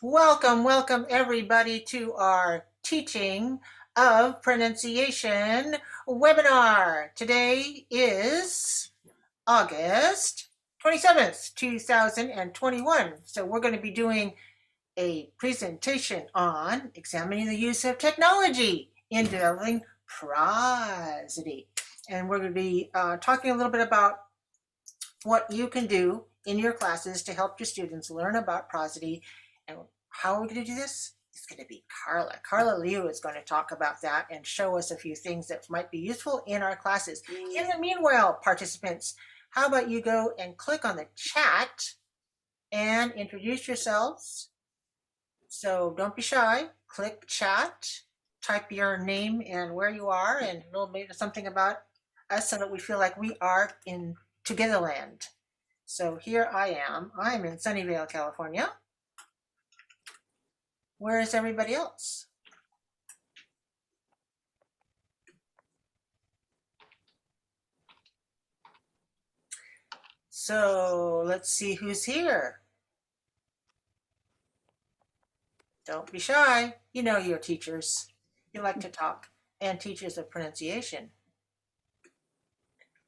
Welcome everybody to our teaching of pronunciation webinar. Today is August 27th, 2021. So we're going to be doing a presentation on examining the use of technology in developing prosody. And we're going to be talking a little bit about what you can do in your classes to help your students learn about prosody. And how are we going to do this? It's going to be Carla. Carla Liu is going to talk about that and show us a few things that might be useful in our classes. In the meanwhile, participants, how about you go and click on the chat and introduce yourselves. So don't be shy. Click chat, type your name and where you are, and a little bit of something about us so that we feel like we are in Togetherland. So here I am. I'm in Sunnyvale, California. Where is everybody else? So let's see who's here. Don't be shy. You know you're teachers. You like to talk, and teachers of pronunciation.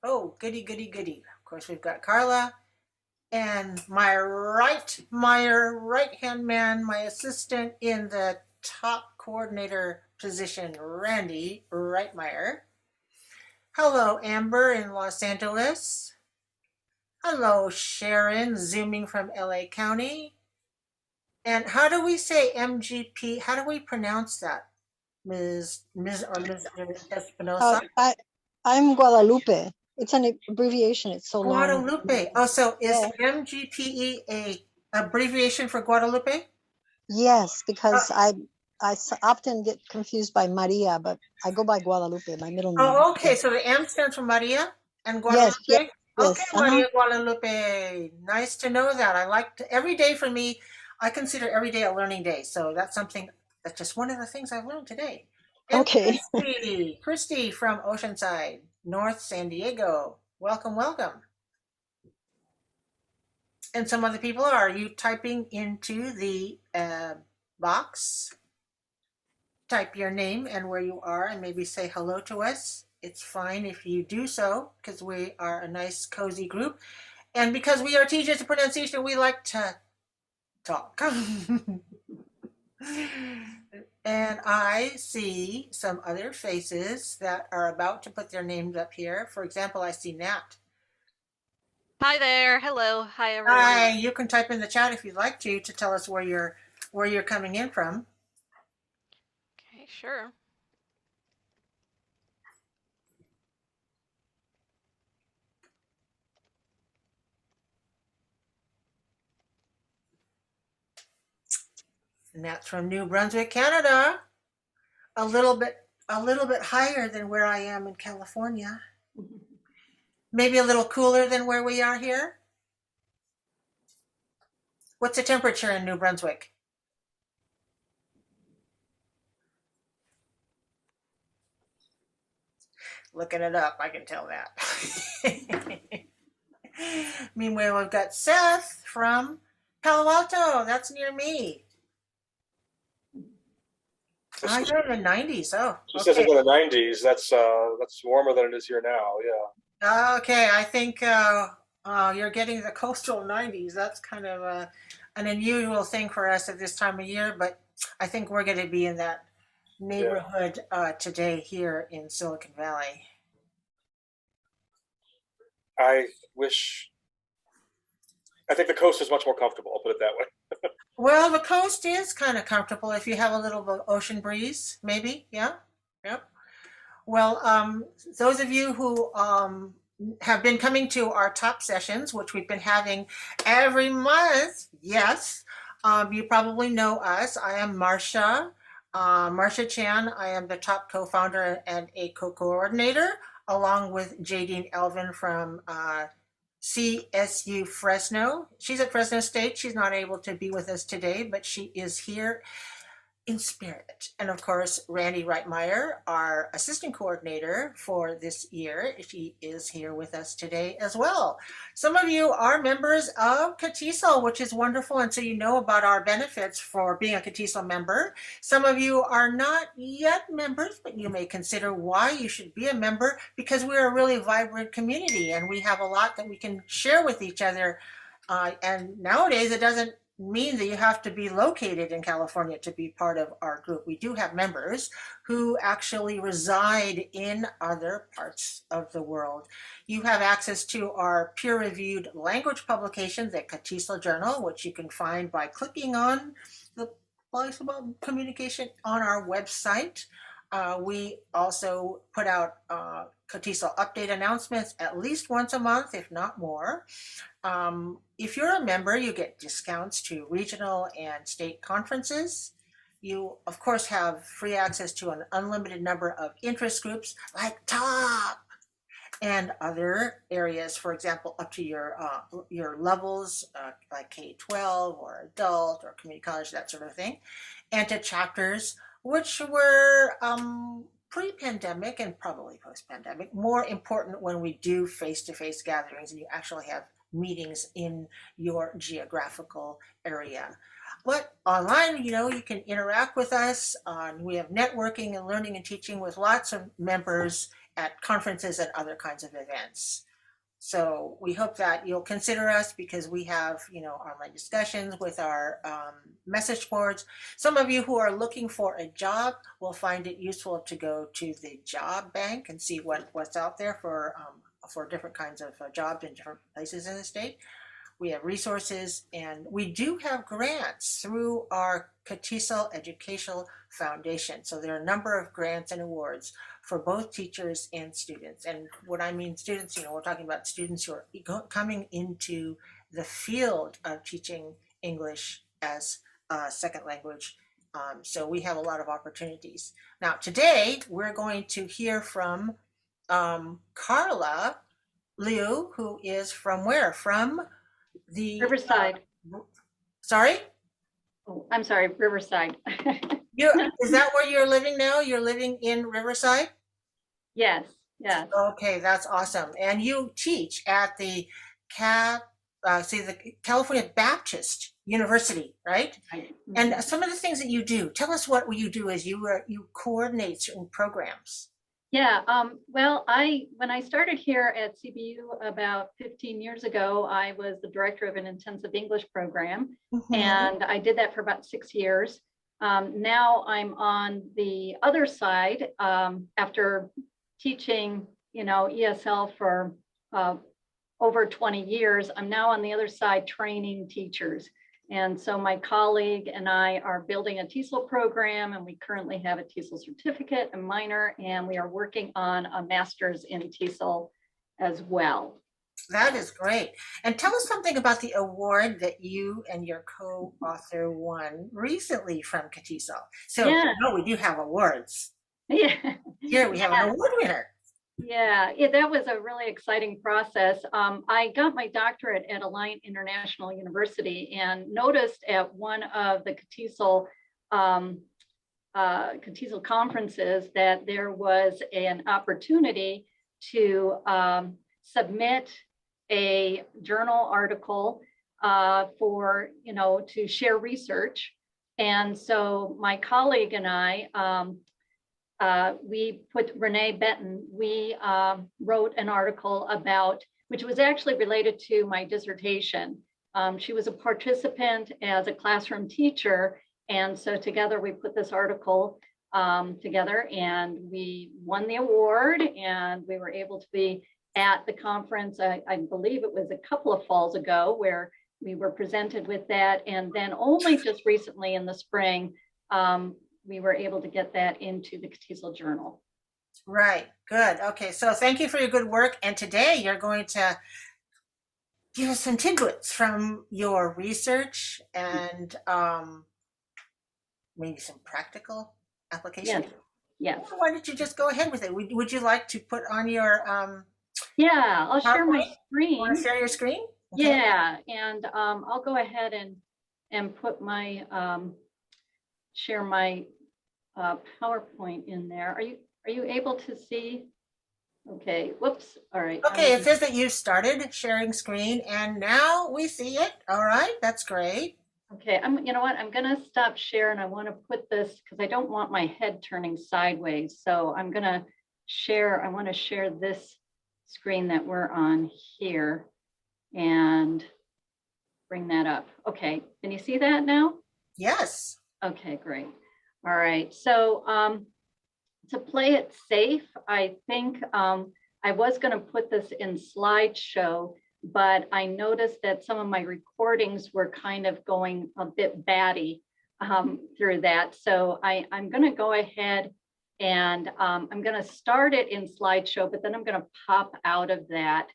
Oh, goody, goody, goody. Of course, we've got Carla. And my right-hand man, my assistant in the top coordinator position, Randy Reitmeyer. Hello, Amber in Los Angeles. Hello, Sharon, zooming from LA County. And how do we say MGP? How do we pronounce that, Ms. Espinosa? I'm Guadalupe. It's an abbreviation. It's so long. Guadalupe. Oh, so is MGPE a abbreviation for Guadalupe? Yes, because I often get confused by Maria, but I go by Guadalupe, my middle name. Oh, okay. So the M stands for Maria and Guadalupe? Yes. Okay, Maria Guadalupe. Nice to know that. I like to, every day for me, I consider every day a learning day. So that's something, that's just one of the things I've learned today. And okay. Christy from Oceanside, North San Diego. Welcome. And some other people, are you typing into the box? Type your name and where you are and maybe say hello to us. It's fine if you do so because we are a nice, cozy group. And because we are teachers of pronunciation, we like to talk. And I see some other faces that are about to put their names up here. For example, I see Nat. Hi there. Hello. Hi, everyone. Hi. You can type in the chat if you'd like to tell us where you're coming in from. Okay, sure. And that's from New Brunswick, Canada. A little bit higher than where I am in California. Maybe a little cooler than where we are here. What's the temperature in New Brunswick? Looking it up, I can tell that. Meanwhile, we've got Seth from Palo Alto. That's near me. You're in the 90s. Oh, she says it's in the 90s. That's warmer than it is here now. Yeah. Okay, I think you're getting the coastal 90s. That's kind of an unusual thing for us at this time of year, but I think we're going to be in that neighborhood today here in Silicon Valley. I think the coast is much more comfortable. I'll put it that way. Well, the coast is kind of comfortable if you have a little ocean breeze, maybe. Yeah. Yep. Well, those of you who have been coming to our top sessions, which we've been having every month, yes, you probably know us. I am Marsha, Marsha Chan. I am the top co-founder and a co-coordinator, along with Jadine Elvin from CSU Fresno. She's at Fresno State. She's not able to be with us today, but she is here in spirit. And of course, Randy Reitmeyer, our assistant coordinator for this year, she is here with us today as well. Some of you are members of CATESOL, which is wonderful, and so you know about our benefits for being a CATESOL member. Some of you are not yet members, but you may consider why you should be a member, because we're a really vibrant community and we have a lot that we can share with each other. And nowadays, it doesn't mean that you have to be located in California to be part of our group. We do have members who actually reside in other parts of the world. You have access to our peer-reviewed language publications at CATESOL Journal, which you can find by clicking on the place about communication on our website. We also put out CATESOL update announcements at least once a month, if not more. If you're a member, you get discounts to regional and state conferences. You, of course, have free access to an unlimited number of interest groups like TOP and other areas, for example, up to your levels, like K-12 or adult or community college, that sort of thing, and to chapters which were pre-pandemic and probably post-pandemic, more important when we do face-to-face gatherings and you actually have meetings in your geographical area. But online, you know, you can interact with us. We have networking and learning and teaching with lots of members at conferences and other kinds of events. So we hope that you'll consider us, because we have, you know, online discussions with our message boards. Some of you who are looking for a job will find it useful to go to the job bank and see what's out there for different kinds of jobs in different places in the state. We have resources, and we do have grants through our CATESOL Educational Foundation. So there are a number of grants and awards for both teachers and students. And when I mean students, you know, we're talking about students who are coming into the field of teaching English as a second language. So we have a lot of opportunities. Now, today, we're going to hear from Carla Liu, who is from where? From the Riverside. Sorry? Oh, I'm sorry, Riverside. Is that where you're living now? You're living in Riverside? Yes, yes. Okay, that's awesome. And you teach at the the California Baptist University, right? Right. And some of the things that you do, tell us what you do is you coordinate certain programs. Yeah, well, when I started here at CBU about 15 years ago, I was the director of an intensive English program, and I did that for about 6 years. Now I'm on the other side, after teaching, you know, ESL for over 20 years. I'm now on the other side training teachers. And so my colleague and I are building a TESOL program, and we currently have a TESOL certificate, a minor, and we are working on a master's in TESOL as well. That is great. And tell us something about the award that you and your co-author won recently from CATESOL. So, Yeah. no, we do have awards. Yeah. Here we have an award winner. Yeah, that was a really exciting process. I got my doctorate at Alliant International University and noticed at one of the CATESOL conferences that there was an opportunity to submit a journal article for, you know, to share research. And so my colleague and I, we put Renee Benton, we wrote an article about, which was actually related to my dissertation. She was a participant as a classroom teacher. And so together we put this article together, and we won the award, and we were able to be at the conference. I believe it was a couple of falls ago where we were presented with that. And then only just recently in the spring, we were able to get that into the CATESOL Journal. Right, good. Okay, so thank you for your good work. And today you're going to give us some tidbits from your research and maybe some practical application. Yes. Why don't you just go ahead with it? Would you like to put on your Yeah, I'll share my screen. Want to share your screen? Okay. Yeah, and I'll go ahead and put my share my PowerPoint in there. Are you able to see? Okay, whoops. All right. Okay, it says that you started sharing screen and now we see it. All right, that's great. Okay, you know what? I'm gonna stop share and I want to put this because I don't want my head turning sideways. So I'm gonna share, I want to share this screen that we're on here and bring that up. Okay, can you see that now? Yes. Okay, great. All right, so to play it safe, I think I was going to put this in slideshow, but I noticed that some of my recordings were kind of going a bit batty through that. So I'm going to go ahead and I'm going to start it in slideshow, but then I'm going to pop out of that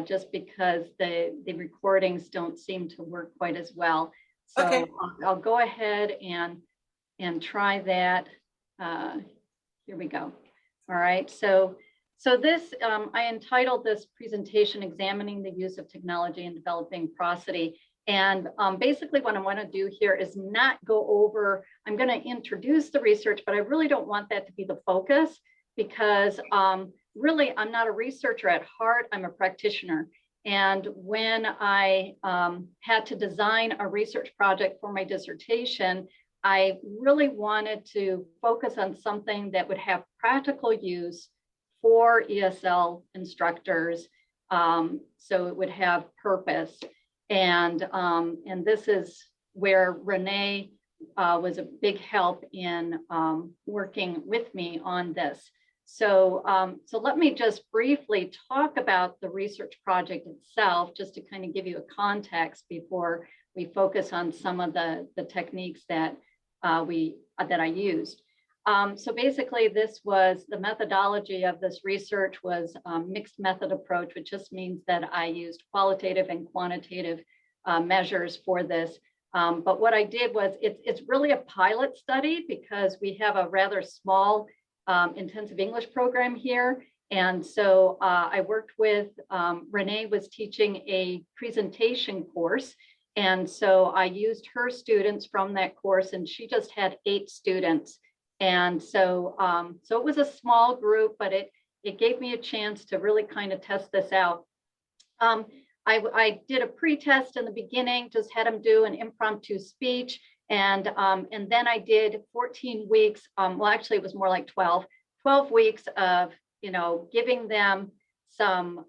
just because the recordings don't seem to work quite as well. So Okay. I'll go ahead and try that. Here we go. All right, so this, I entitled this presentation, Examining the Use of Technology in Developing Prosody. And basically what I want to do here is not go over, I'm going to introduce the research, but I really don't want that to be the focus because really I'm not a researcher at heart, I'm a practitioner. And when I had to design a research project for my dissertation, I really wanted to focus on something that would have practical use for ESL instructors, so it would have purpose. And this is where Renee was a big help in working with me on this. So let me just briefly talk about the research project itself, just to kind of give you a context before we focus on some of the techniques that I used. So basically this was the methodology of this research was mixed method approach, which just means that I used qualitative and quantitative measures for this. But what I did was it's really a pilot study because we have a rather small intensive English program here. And so I worked with, Renee was teaching a presentation course. And so I used her students from that course and she just had 8 students. And so, so it was a small group, but it gave me a chance to really kind of test this out. I did a pre-test in the beginning, just had them do an impromptu speech. And then I did 14 weeks, well, actually it was more like 12 weeks of, giving them some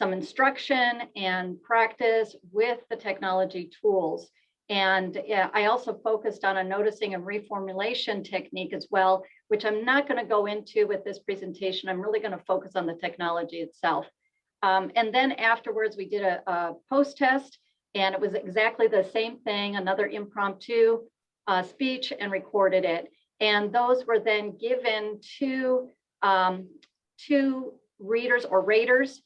instruction and practice with the technology tools. And I also focused on a noticing and reformulation technique as well, which I'm not going to go into with this presentation. I'm really going to focus on the technology itself. And then afterwards, we did a post-test, and it was exactly the same thing, another impromptu speech, and recorded it. And those were then given to readers or raters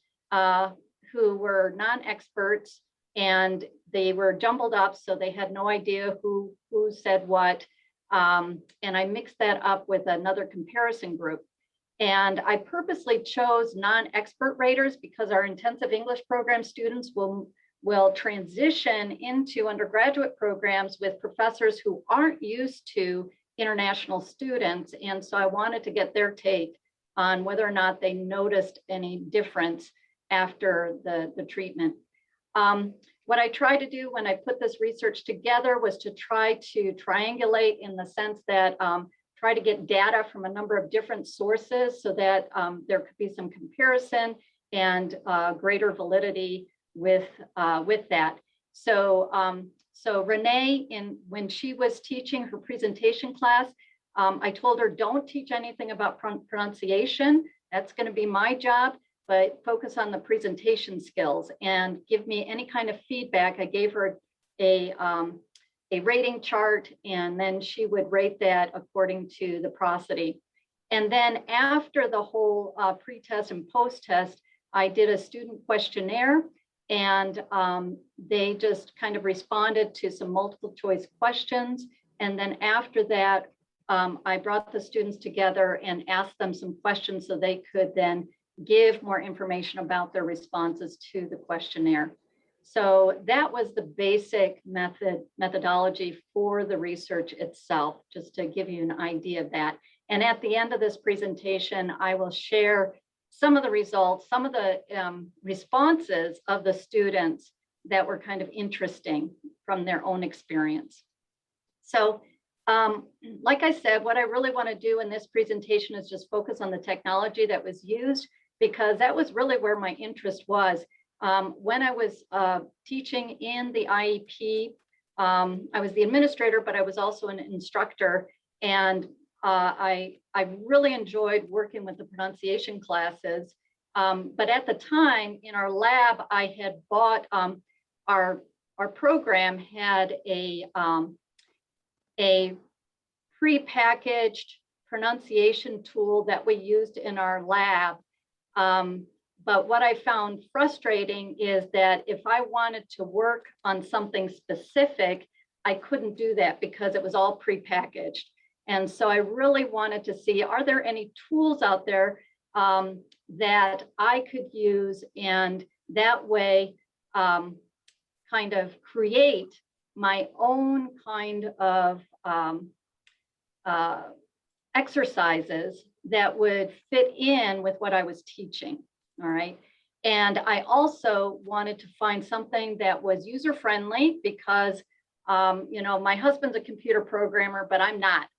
who were non-experts, and they were jumbled up, so they had no idea who said what. And I mixed that up with another comparison group. And I purposely chose non-expert raters because our intensive English program students will transition into undergraduate programs with professors who aren't used to international students. And so I wanted to get their take on whether or not they noticed any difference after the treatment. What I tried to do when I put this research together was to try to triangulate in the sense that try to get data from a number of different sources so that there could be some comparison and greater validity with that. So Renee, when she was teaching her presentation class, I told her, don't teach anything about pronunciation. That's going to be my job, but focus on the presentation skills and give me any kind of feedback. I gave her a rating chart, and then she would rate that according to the prosody. And then after the whole pre-test and post-test, I did a student questionnaire, and they just kind of responded to some multiple choice questions. And then after that, I brought the students together and asked them some questions so they could then give more information about their responses to the questionnaire. So that was the basic methodology for the research itself, just to give you an idea of that. And at the end of this presentation, I will share some of the results, some of the responses of the students that were kind of interesting from their own experience. So like I said, what I really want to do in this presentation is just focus on the technology that was used, because that was really where my interest was. When I was teaching in the IEP, I was the administrator, but I was also an instructor. And I really enjoyed working with the pronunciation classes. But at the time in our lab, I had bought, our program had a pre-packaged pronunciation tool that we used in our lab. But what I found frustrating is that if I wanted to work on something specific, I couldn't do that because it was all pre-packaged. And so I really wanted to see, are there any tools out there that I could use, and that way kind of create my own kind of exercises that would fit in with what I was teaching. All right. And I also wanted to find something that was user-friendly, because you know, my husband's a computer programmer, but I'm not,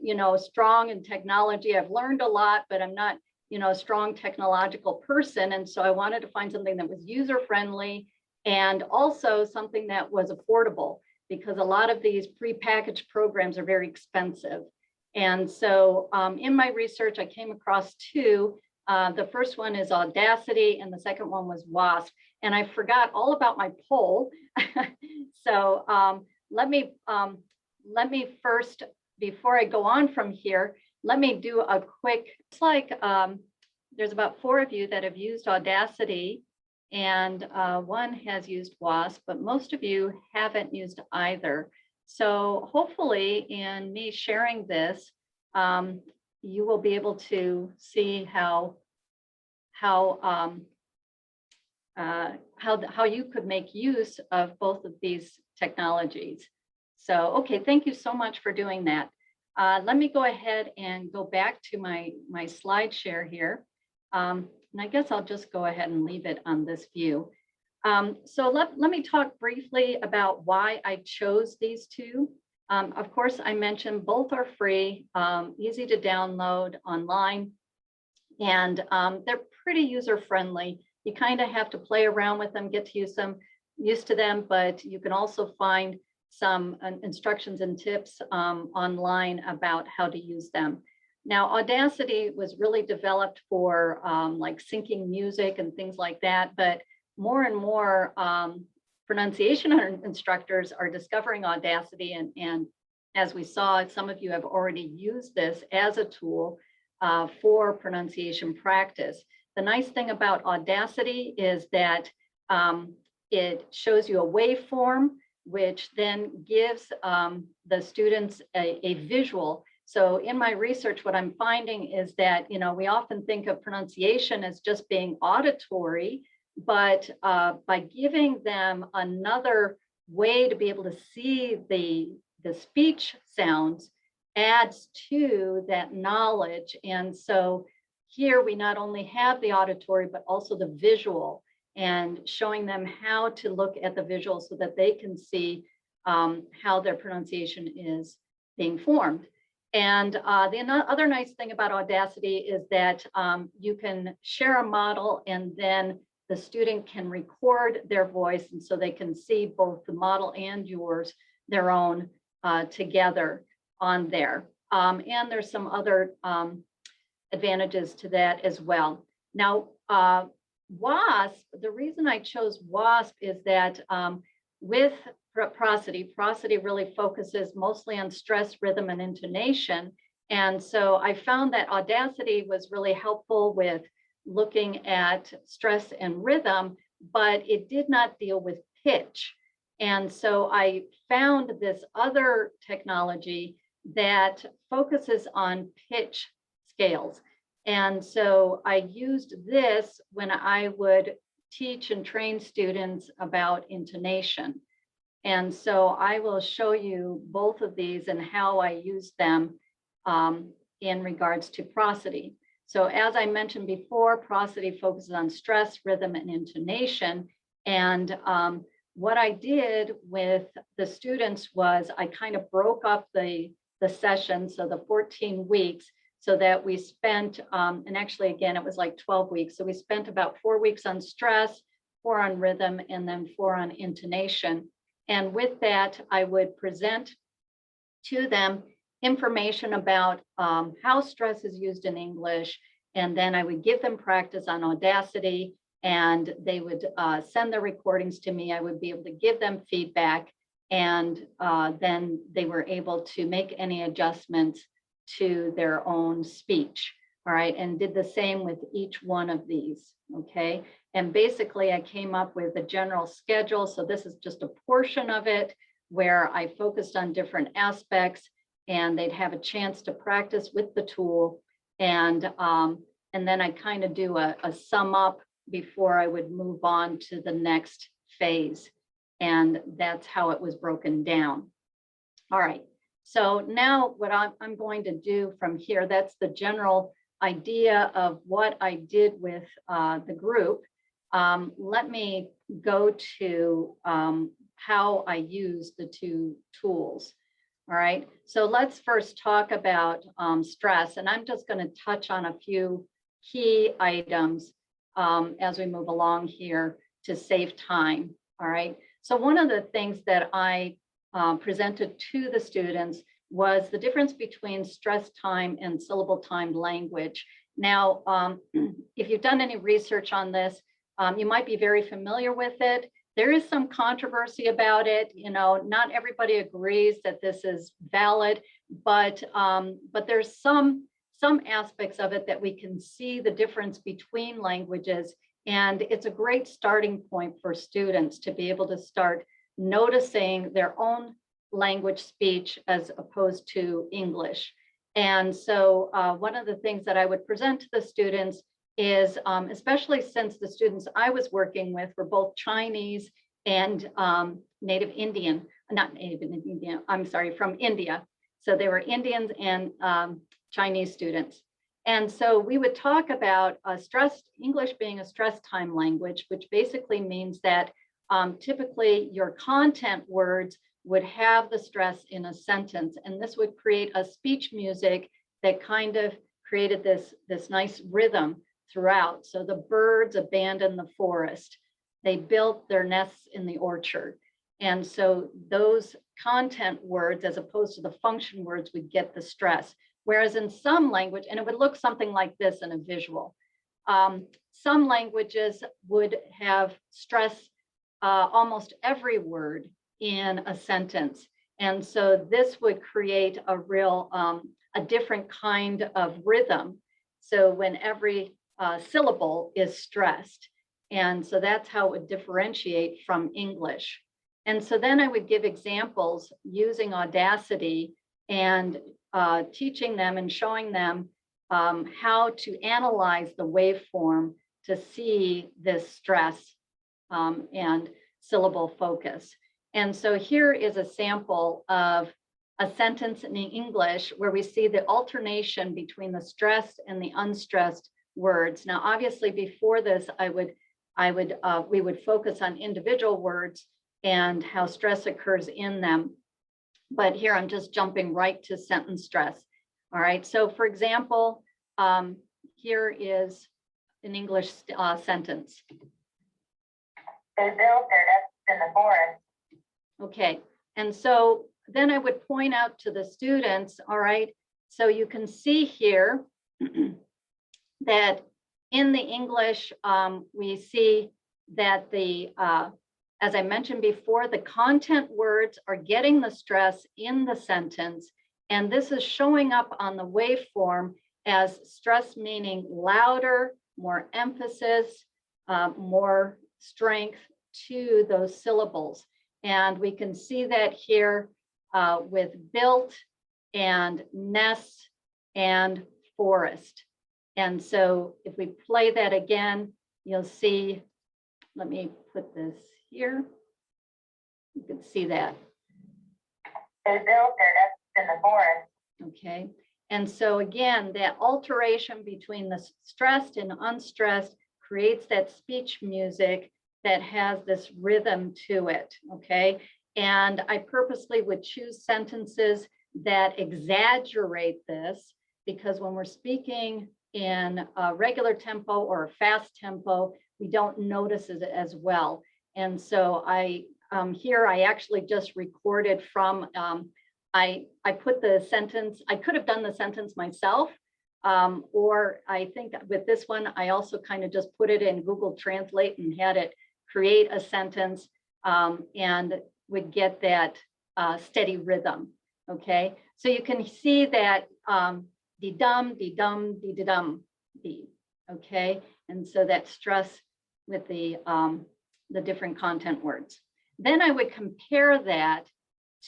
you know, strong in technology. I've learned a lot, but I'm not, you know, a strong technological person. And so I wanted to find something that was user-friendly and also something that was affordable, because a lot of these prepackaged programs are very expensive. And so in my research, I came across two. The first one is Audacity, and the second one was WASP. And I forgot all about my poll. So let me first, before I go on from here, let me do a quick, it's like there's about 4 of you that have used Audacity, and 1 has used WASP, but most of you haven't used either. So hopefully in me sharing this, you will be able to see how you could make use of both of these technologies. So, okay, thank you so much for doing that. Let me go ahead and go back to my slide share here. And I guess I'll just go ahead and leave it on this view. So let me talk briefly about why I chose these two. Of course, I mentioned both are free, easy to download online, and they're pretty user-friendly. You kind of have to play around with them, get to used to them, but you can also find some instructions and tips online about how to use them. Now, Audacity was really developed for like syncing music and things like that, but more and more pronunciation instructors are discovering Audacity, and as we saw, some of you have already used this as a tool for pronunciation practice. The nice thing about Audacity is that it shows you a waveform, which then gives the students a visual. So in my research, what I'm finding is that, you know, we often think of pronunciation as just being auditory, but by giving them another way to be able to see the speech sounds adds to that knowledge. And so here we not only have the auditory, but also the visual, and showing them how to look at the visual so that they can see how their pronunciation is being formed. And the other nice thing about Audacity is that you can share a model, and then the student can record their voice, and so they can see both the model and yours, their own, together on there. And there's some other advantages to that as well. Now, WASP, the reason I chose WASP is that with Prosody really focuses mostly on stress, rhythm, and intonation. And so I found that Audacity was really helpful with looking at stress and rhythm, but it did not deal with pitch. And so I found this other technology that focuses on pitch scales. And so I used this when I would teach and train students about intonation. And so I will show you both of these and how I use them in regards to prosody. So as I mentioned before, prosody focuses on stress, rhythm, and intonation. And what I did with the students was I kind of broke up the session, so the 14 weeks, so that we spent, and actually, again, it was like 12 weeks. So we spent about 4 weeks on stress, 4 on rhythm, and then 4 on intonation. And with that, I would present to them information about how stress is used in English. And then I would give them practice on Audacity, and they would send their recordings to me. I would be able to give them feedback, and then they were able to make any adjustments to their own speech. All right, and did the same with each one of these. Okay, and basically I came up with a general schedule. So this is just a portion of it where I focused on different aspects, and they'd have a chance to practice with the tool. And then I kind of do a sum up before I would move on to the next phase. And that's how it was broken down. All right, so now what I'm going to do from here, that's the general idea of what I did with the group. Let me go to how I use the two tools. All right, so let's first talk about stress, and I'm just going to touch on a few key items as we move along here to save time. All right, so one of the things that I presented to the students was the difference between stress time and syllable timed language. Now, if you've done any research on this, you might be very familiar with it. There is some controversy about it. You know, not everybody agrees that this is valid, but there's some aspects of it that we can see the difference between languages. And it's a great starting point for students to be able to start noticing their own language speech as opposed to English. And so one of the things that I would present to the students is, especially since the students I was working with were both Chinese and Native Indian, not Native Indian, I'm sorry, from India. So they were Indians and Chinese students. And so we would talk about English being a stress time language, which basically means that typically your content words would have the stress in a sentence, and this would create a speech music that kind of created this nice rhythm throughout. So the birds abandoned the forest. They built their nests in the orchard. And so those content words, as opposed to the function words, would get the stress. Whereas in some language, and it would look something like this in a visual, some languages would have stress almost every word in a sentence. And so this would create a real, a different kind of rhythm. So when every syllable is stressed. And so that's how it would differentiate from English. And so then I would give examples using Audacity and teaching them and showing them how to analyze the waveform to see this stress and syllable focus. And so here is a sample of a sentence in English where we see the alternation between the stressed and the unstressed words. Now, obviously, before this, we would focus on individual words and how stress occurs in them. But here I'm just jumping right to sentence stress. All right. So, for example, here is an English sentence. They built their nests in the forest. Okay. And so then I would point out to the students, all right, so you can see here that in the English, we see that as I mentioned before, the content words are getting the stress in the sentence. And this is showing up on the waveform as stress, meaning louder, more emphasis, more strength to those syllables. And we can see that here with built and nest and forest. And so if we play that again, you'll see let me put this here. You can see that. They built their nests in the forest. Okay, and so again, that alteration between the stressed and unstressed creates that speech music that has this rhythm to it, okay? And I purposely would choose sentences that exaggerate this, because when we're speaking in a regular tempo or a fast tempo, we don't notice it as well. And so here I actually just recorded from, I put the sentence, I could have done the sentence myself, or I think with this one, I also kind of just put it in Google Translate and had it create a sentence, and would get that steady rhythm, okay? So you can see that de-dum, de-dum, de-de-dum, de, okay? And so that stress with the different content words. Then I would compare that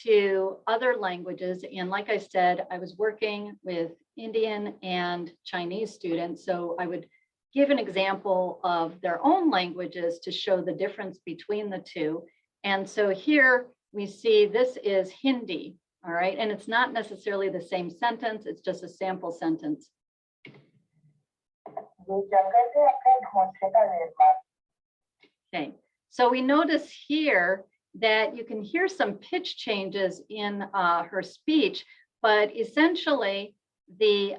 to other languages. And like I said, I was working with Indian and Chinese students. So I would give an example of their own languages to show the difference between the two. And so here we see this is Hindi, all right? And it's not necessarily the same sentence, it's just a sample sentence. Okay, so we notice here that you can hear some pitch changes in her speech, but essentially the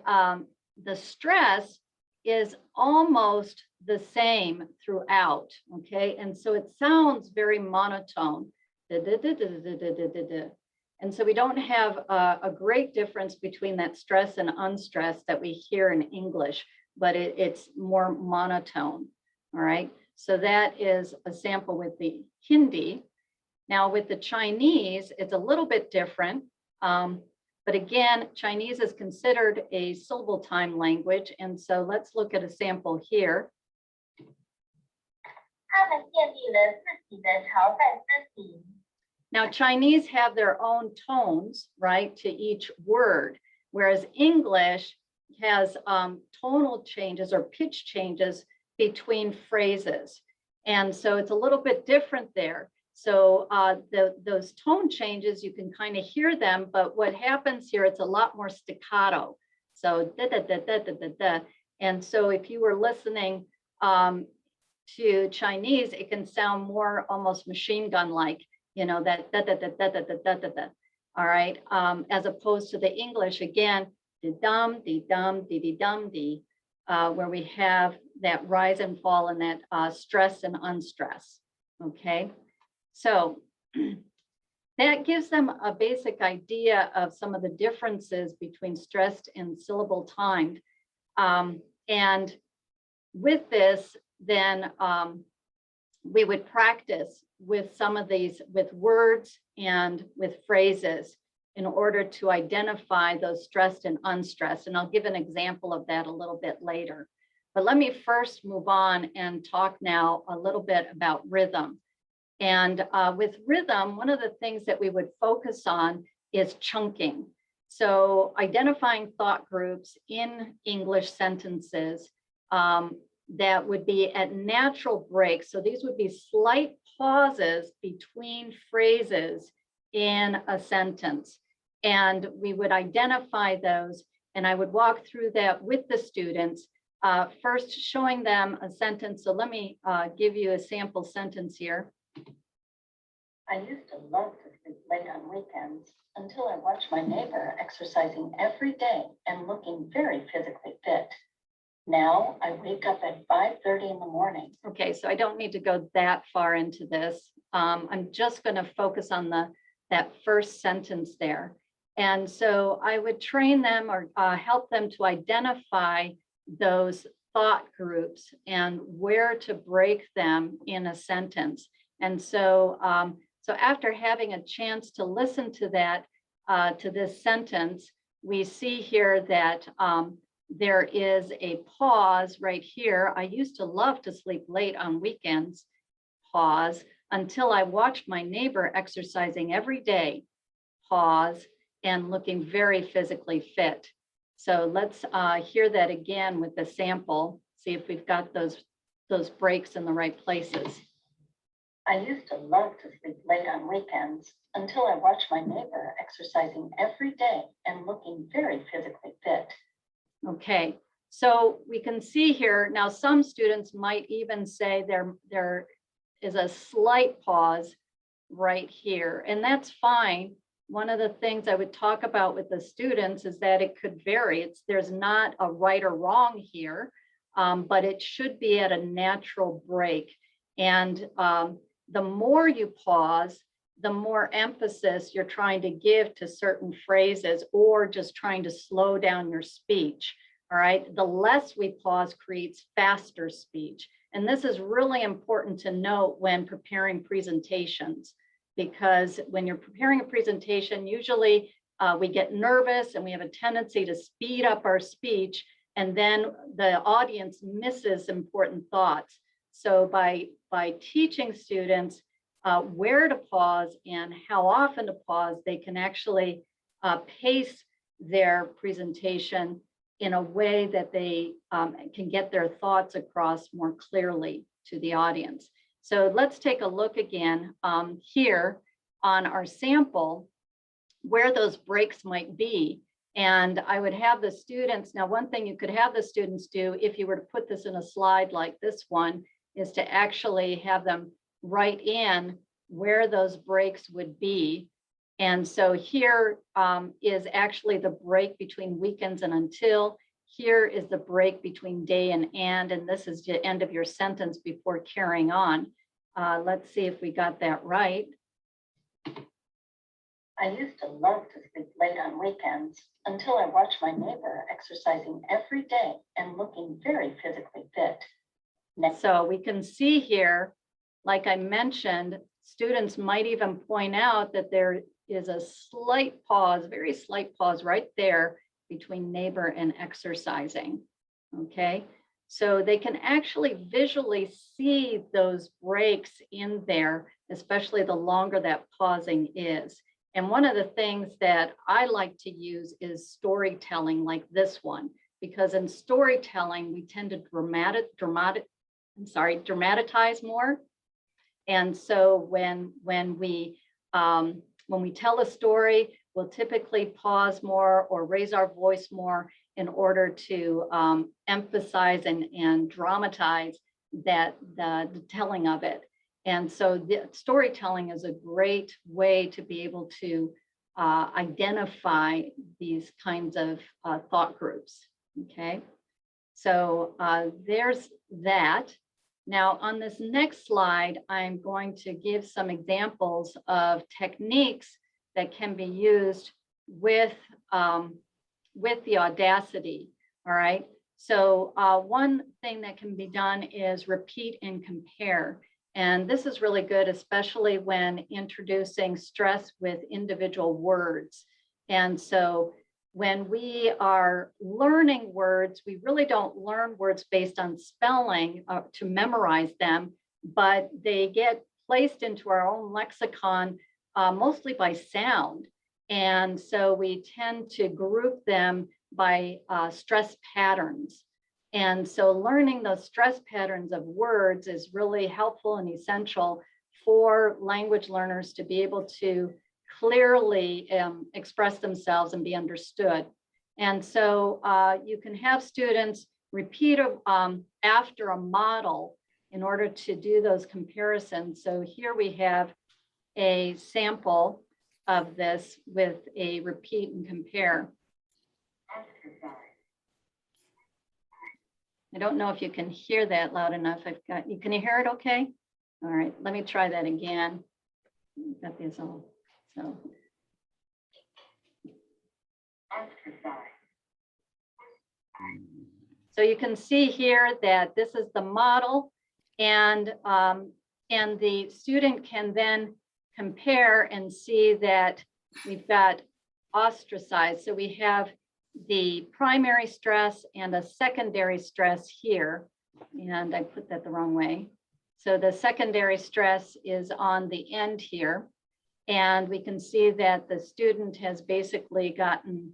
stress is almost the same throughout, okay? And so it sounds very monotone. And so we don't have a great difference between that stress and unstressed that we hear in English, but it's more monotone, all right? So that is a sample with the Hindi. Now with the Chinese, it's a little bit different. But again, Chinese is considered a syllable time language. And so let's look at a sample here. Now Chinese have their own tones, right, to each word, whereas English has tonal changes or pitch changes between phrases. And so it's a little bit different there. So those tone changes, you can kind of hear them, but what happens here, it's a lot more staccato. So da da da da da da da. And so if you were listening to Chinese, it can sound more almost machine gun like, you know, that da da da da da da da da da. All right, as opposed to the English again, de dum, de dum, de de dum, de, where we have that rise and fall and that stress and unstress. Okay. So that gives them a basic idea of some of the differences between stressed and syllable timed. And with this, then we would practice with some of these, with words and with phrases in order to identify those stressed and unstressed. And I'll give an example of that a little bit later. But let me first move on and talk now a little bit about rhythm. And with rhythm, one of the things that we would focus on is chunking. So identifying thought groups in English sentences that would be at natural breaks. So these would be slight pauses between phrases in a sentence. And we would identify those, and I would walk through that with the students, first showing them a sentence. So let me give you a sample sentence here. I used to love to sleep late on weekends until I watched my neighbor exercising every day and looking very physically fit. Now I wake up at 5:30 in the morning. Okay, so I don't need to go that far into this. I'm just going to focus on that first sentence there. And so I would train them or help them to identify those thought groups and where to break them in a sentence. And so, so after having a chance to listen to that, to this sentence, we see here that there is a pause right here. I used to love to sleep late on weekends, pause, until I watched my neighbor exercising every day, pause, and looking very physically fit. So let's hear that again with the sample, see if we've got those breaks in the right places. I used to love to sleep late on weekends until I watched my neighbor exercising every day and looking very physically fit. Okay, so we can see here now some students might even say there is a slight pause right here, and that's fine. One of the things I would talk about with the students is that it could vary. There's not a right or wrong here, but it should be at a natural break. And the more you pause, the more emphasis you're trying to give to certain phrases or just trying to slow down your speech. All right, the less we pause creates faster speech. And this is really important to note when preparing presentations, because when you're preparing a presentation, usually we get nervous and we have a tendency to speed up our speech, and then the audience misses important thoughts. So by teaching students where to pause and how often to pause, they can actually pace their presentation in a way that they can get their thoughts across more clearly to the audience. So let's take a look again here on our sample where those breaks might be. And I would have the students, now one thing you could have the students do if you were to put this in a slide like this one is to actually have them write in where those breaks would be. And so here is actually the break between weekends and until. Here is the break between day and this is the end of your sentence before carrying on. Let's see if we got that right. I used to love to sleep late on weekends until I watched my neighbor exercising every day and looking very physically fit. So we can see here, like I mentioned, students might even point out that there is a slight pause, very slight pause right there between neighbor and exercising. Okay, so they can actually visually see those breaks in there, especially the longer that pausing is. And one of the things that I like to use is storytelling like this one, because in storytelling, we tend to dramatize more. And so when we tell a story, we'll typically pause more or raise our voice more in order to emphasize and dramatize the telling of it. And so the storytelling is a great way to be able to identify these kinds of thought groups. Okay, so there's that. Now on this next slide, I'm going to give some examples of techniques that can be used with the Audacity. All right, so one thing that can be done is repeat and compare. And this is really good, especially when introducing stress with individual words. And so when we are learning words, we really don't learn words based on spelling to memorize them, but they get placed into our own lexicon mostly by sound. And so we tend to group them by stress patterns. And so learning those stress patterns of words is really helpful and essential for language learners to be able to clearly express themselves and be understood. And so you can have students repeat after a model in order to do those comparisons. So here we have a sample of this with a repeat and compare. I don't know if you can hear that loud enough. Can you hear it okay? All right, let me try that again. I've got these all, so. So you can see here that this is the model, and the student can then compare and see that we've got ostracized. So we have the primary stress and a secondary stress here, and I put that the wrong way. So the secondary stress is on the end here, and we can see that the student has basically gotten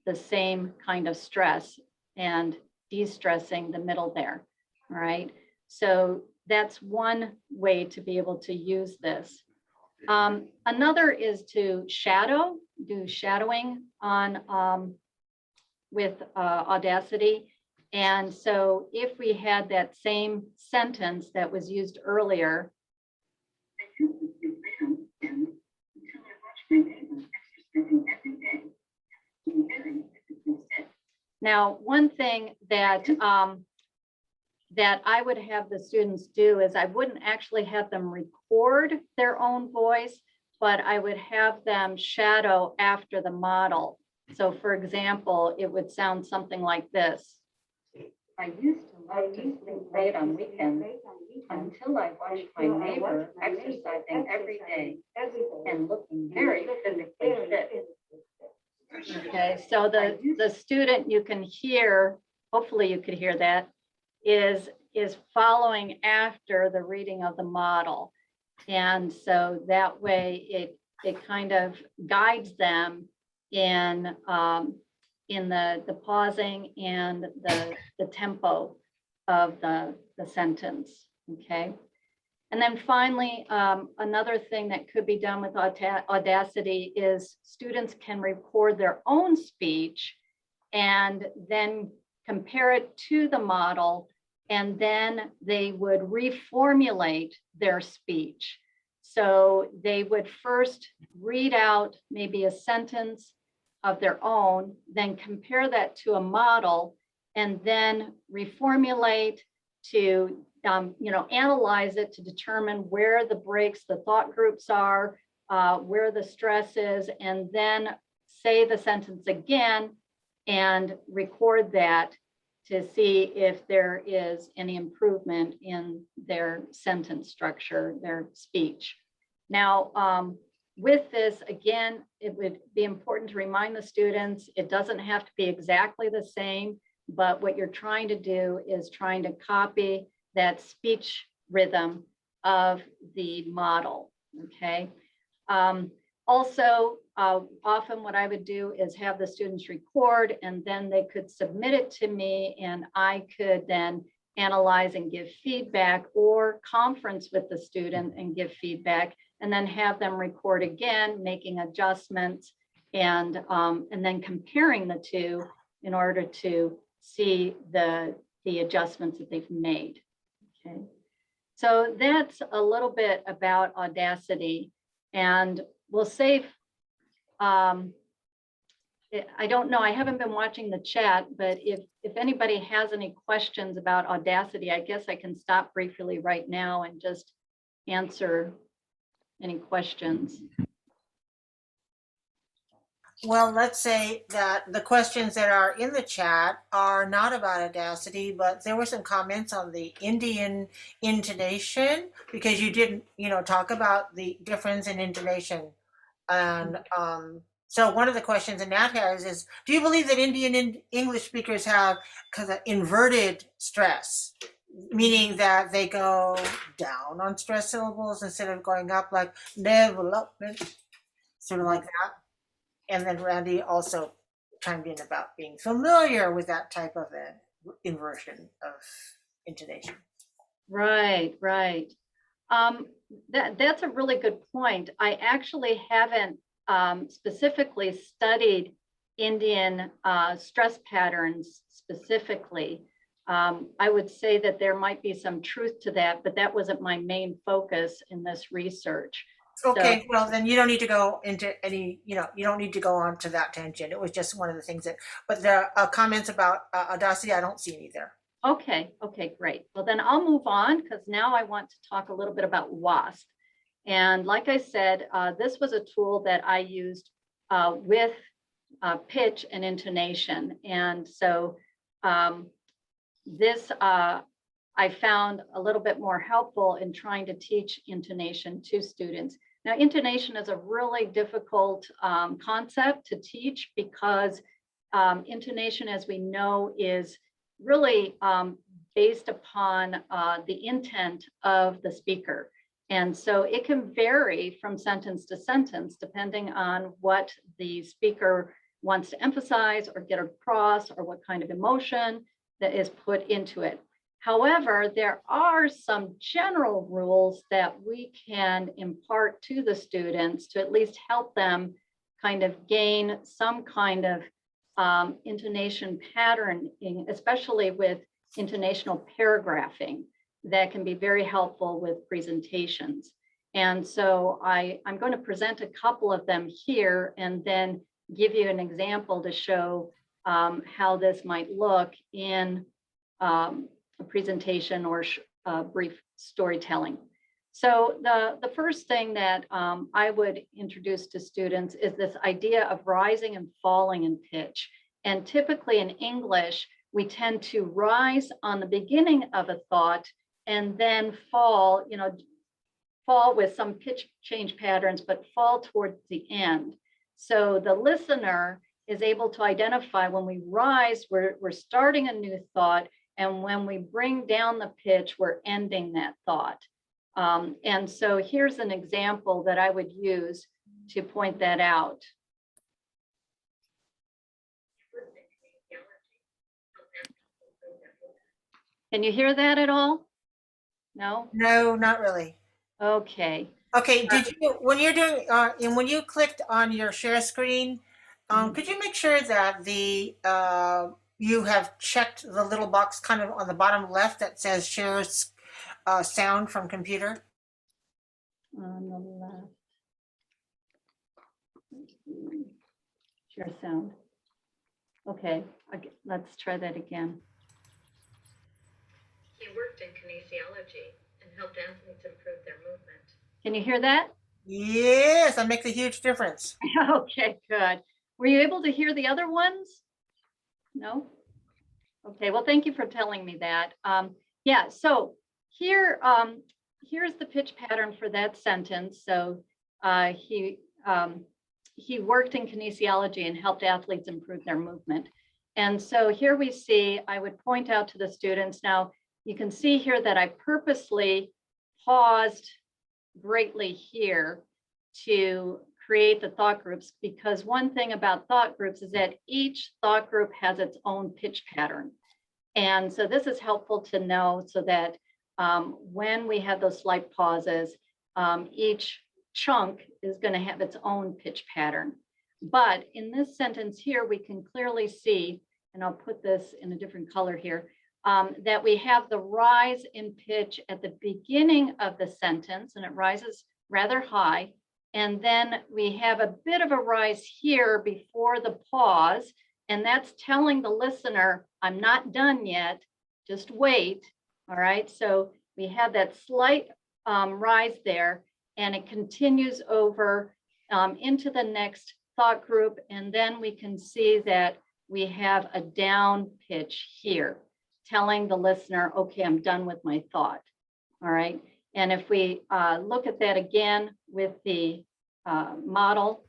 the same kind of stress and de-stressing the middle there. All right, so that's one way to be able to use this. Another is to do shadowing on with Audacity. And so if we had that same sentence that was used earlier, now, one thing that that I would have the students do is I wouldn't actually have them record their own voice, but I would have them shadow after the model. So for example, it would sound something like this. I used to love to sleep late on weekends until I watched my neighbor exercising every day and looking very physically fit. Okay, so the student, you can hear, hopefully you could hear that, is following after the reading of the model. And so that way it kind of guides them in the pausing and the tempo of the sentence, okay? And then finally, another thing that could be done with Audacity is students can record their own speech and then compare it to the model, and then they would reformulate their speech. So they would first read out maybe a sentence of their own, then compare that to a model, and then reformulate to analyze it to determine where the breaks, the thought groups are, where the stress is, and then say the sentence again and record that to see if there is any improvement in their sentence structure, their speech. Now, with this, again, it would be important to remind the students, it doesn't have to be exactly the same, but what you're trying to do is trying to copy that speech rhythm of the model, okay? Also, often what I would do is have the students record, and then they could submit it to me, and I could then analyze and give feedback, or conference with the student and give feedback, and then have them record again, making adjustments, and then comparing the two in order to see the adjustments that they've made. Okay, so that's a little bit about Audacity, and we'll save. I don't know, I haven't been watching the chat, but if anybody has any questions about Audacity, I guess I can stop briefly right now and just answer any questions. Well, let's say that the questions that are in the chat are not about Audacity, but there were some comments on the Indian intonation, because you didn't, talk about the difference in intonation. And so one of the questions in that has is, do you believe that Indian English speakers have kind of inverted stress, meaning that they go down on stress syllables instead of going up, like development, sort of like that? And then Randy also chimed in about being familiar with that type of an inversion of intonation. Right. That's a really good point. I actually haven't specifically studied Indian stress patterns specifically. I would say that there might be some truth to that, but that wasn't my main focus in this research. Okay, So, well, then you don't need to go into any, you don't need to go on to that tangent. It was just one of the things but the comments about Audacity, I don't see any there. Okay, great. Well, then I'll move on, because now I want to talk a little bit about WASP. And like I said, this was a tool that I used with pitch and intonation. And so this I found a little bit more helpful in trying to teach intonation to students. Now, intonation is a really difficult concept to teach, because intonation, as we know, is really based upon the intent of the speaker. And so it can vary from sentence to sentence, depending on what the speaker wants to emphasize or get across, or what kind of emotion that is put into it. However, there are some general rules that we can impart to the students to at least help them kind of gain some kind of intonation patterning, especially with intonational paragraphing, that can be very helpful with presentations. And so I'm going to present a couple of them here and then give you an example to show how this might look in a presentation or brief storytelling. So the first thing that I would introduce to students is this idea of rising and falling in pitch. And typically in English, we tend to rise on the beginning of a thought and then fall, fall with some pitch change patterns, but fall towards the end. So the listener is able to identify when we rise, we're starting a new thought, and when we bring down the pitch, we're ending that thought. And so here's an example that I would use to point that out. Can you hear that at all? No? No, not really. Okay. Okay, did you, when you're doing, and when you clicked on your share screen, could you make sure that the, you have checked the little box kind of on the bottom left that says share sound from computer? On the left. Share sound. Okay, let's try that again. He worked in kinesiology and helped athletes improve their movement. Can you hear that? Yes, that makes a huge difference. Okay, good. Were you able to hear the other ones? No? Okay, well, thank you for telling me that. Yeah, so here, here's the pitch pattern for that sentence. So he worked in kinesiology and helped athletes improve their movement. And so here we see, I would point out to the students, now you can see here that I purposely paused greatly here to create the thought groups, because one thing about thought groups is that each thought group has its own pitch pattern. And so this is helpful to know so that when we have those slight pauses, each chunk is going to have its own pitch pattern. But in this sentence here, we can clearly see, and I'll put this in a different color here, that we have the rise in pitch at the beginning of the sentence, and it rises rather high. And then we have a bit of a rise here before the pause, and that's telling the listener, I'm not done yet, just wait. All right, so we have that slight rise there, and it continues over into the next thought group, and then we can see that we have a down pitch here, telling the listener, okay, I'm done with my thought. All right. And if we look at that again with the model.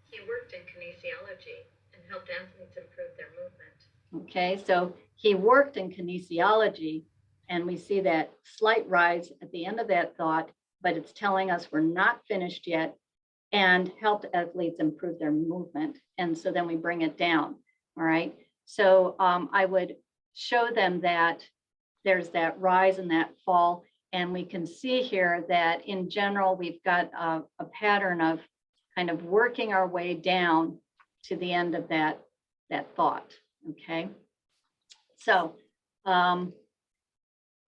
He worked in kinesiology and helped athletes improve their movement. Okay, so he worked in kinesiology, and we see that slight rise at the end of that thought, but it's telling us we're not finished yet, and helped athletes improve their movement. And so then we bring it down. All right. So I would show them that there's that rise and that fall. And we can see here that in general, we've got a pattern of kind of working our way down to the end of that thought. Okay. So,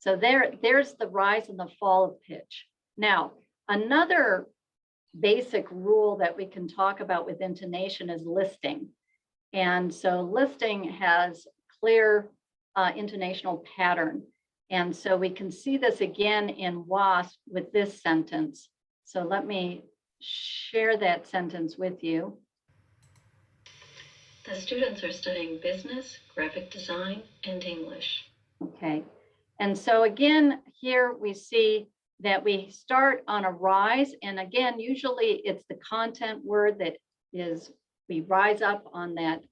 there's the rise and the fall of pitch. Now, another basic rule that we can talk about with intonation is listing. And so listing has clear intonational pattern. And so we can see this again in WASP with this sentence. So let me share that sentence with you. The students are studying business, graphic design, and English. Okay. And so again, here we see that we start on a rise. And again, usually it's the content word that is, we rise up on that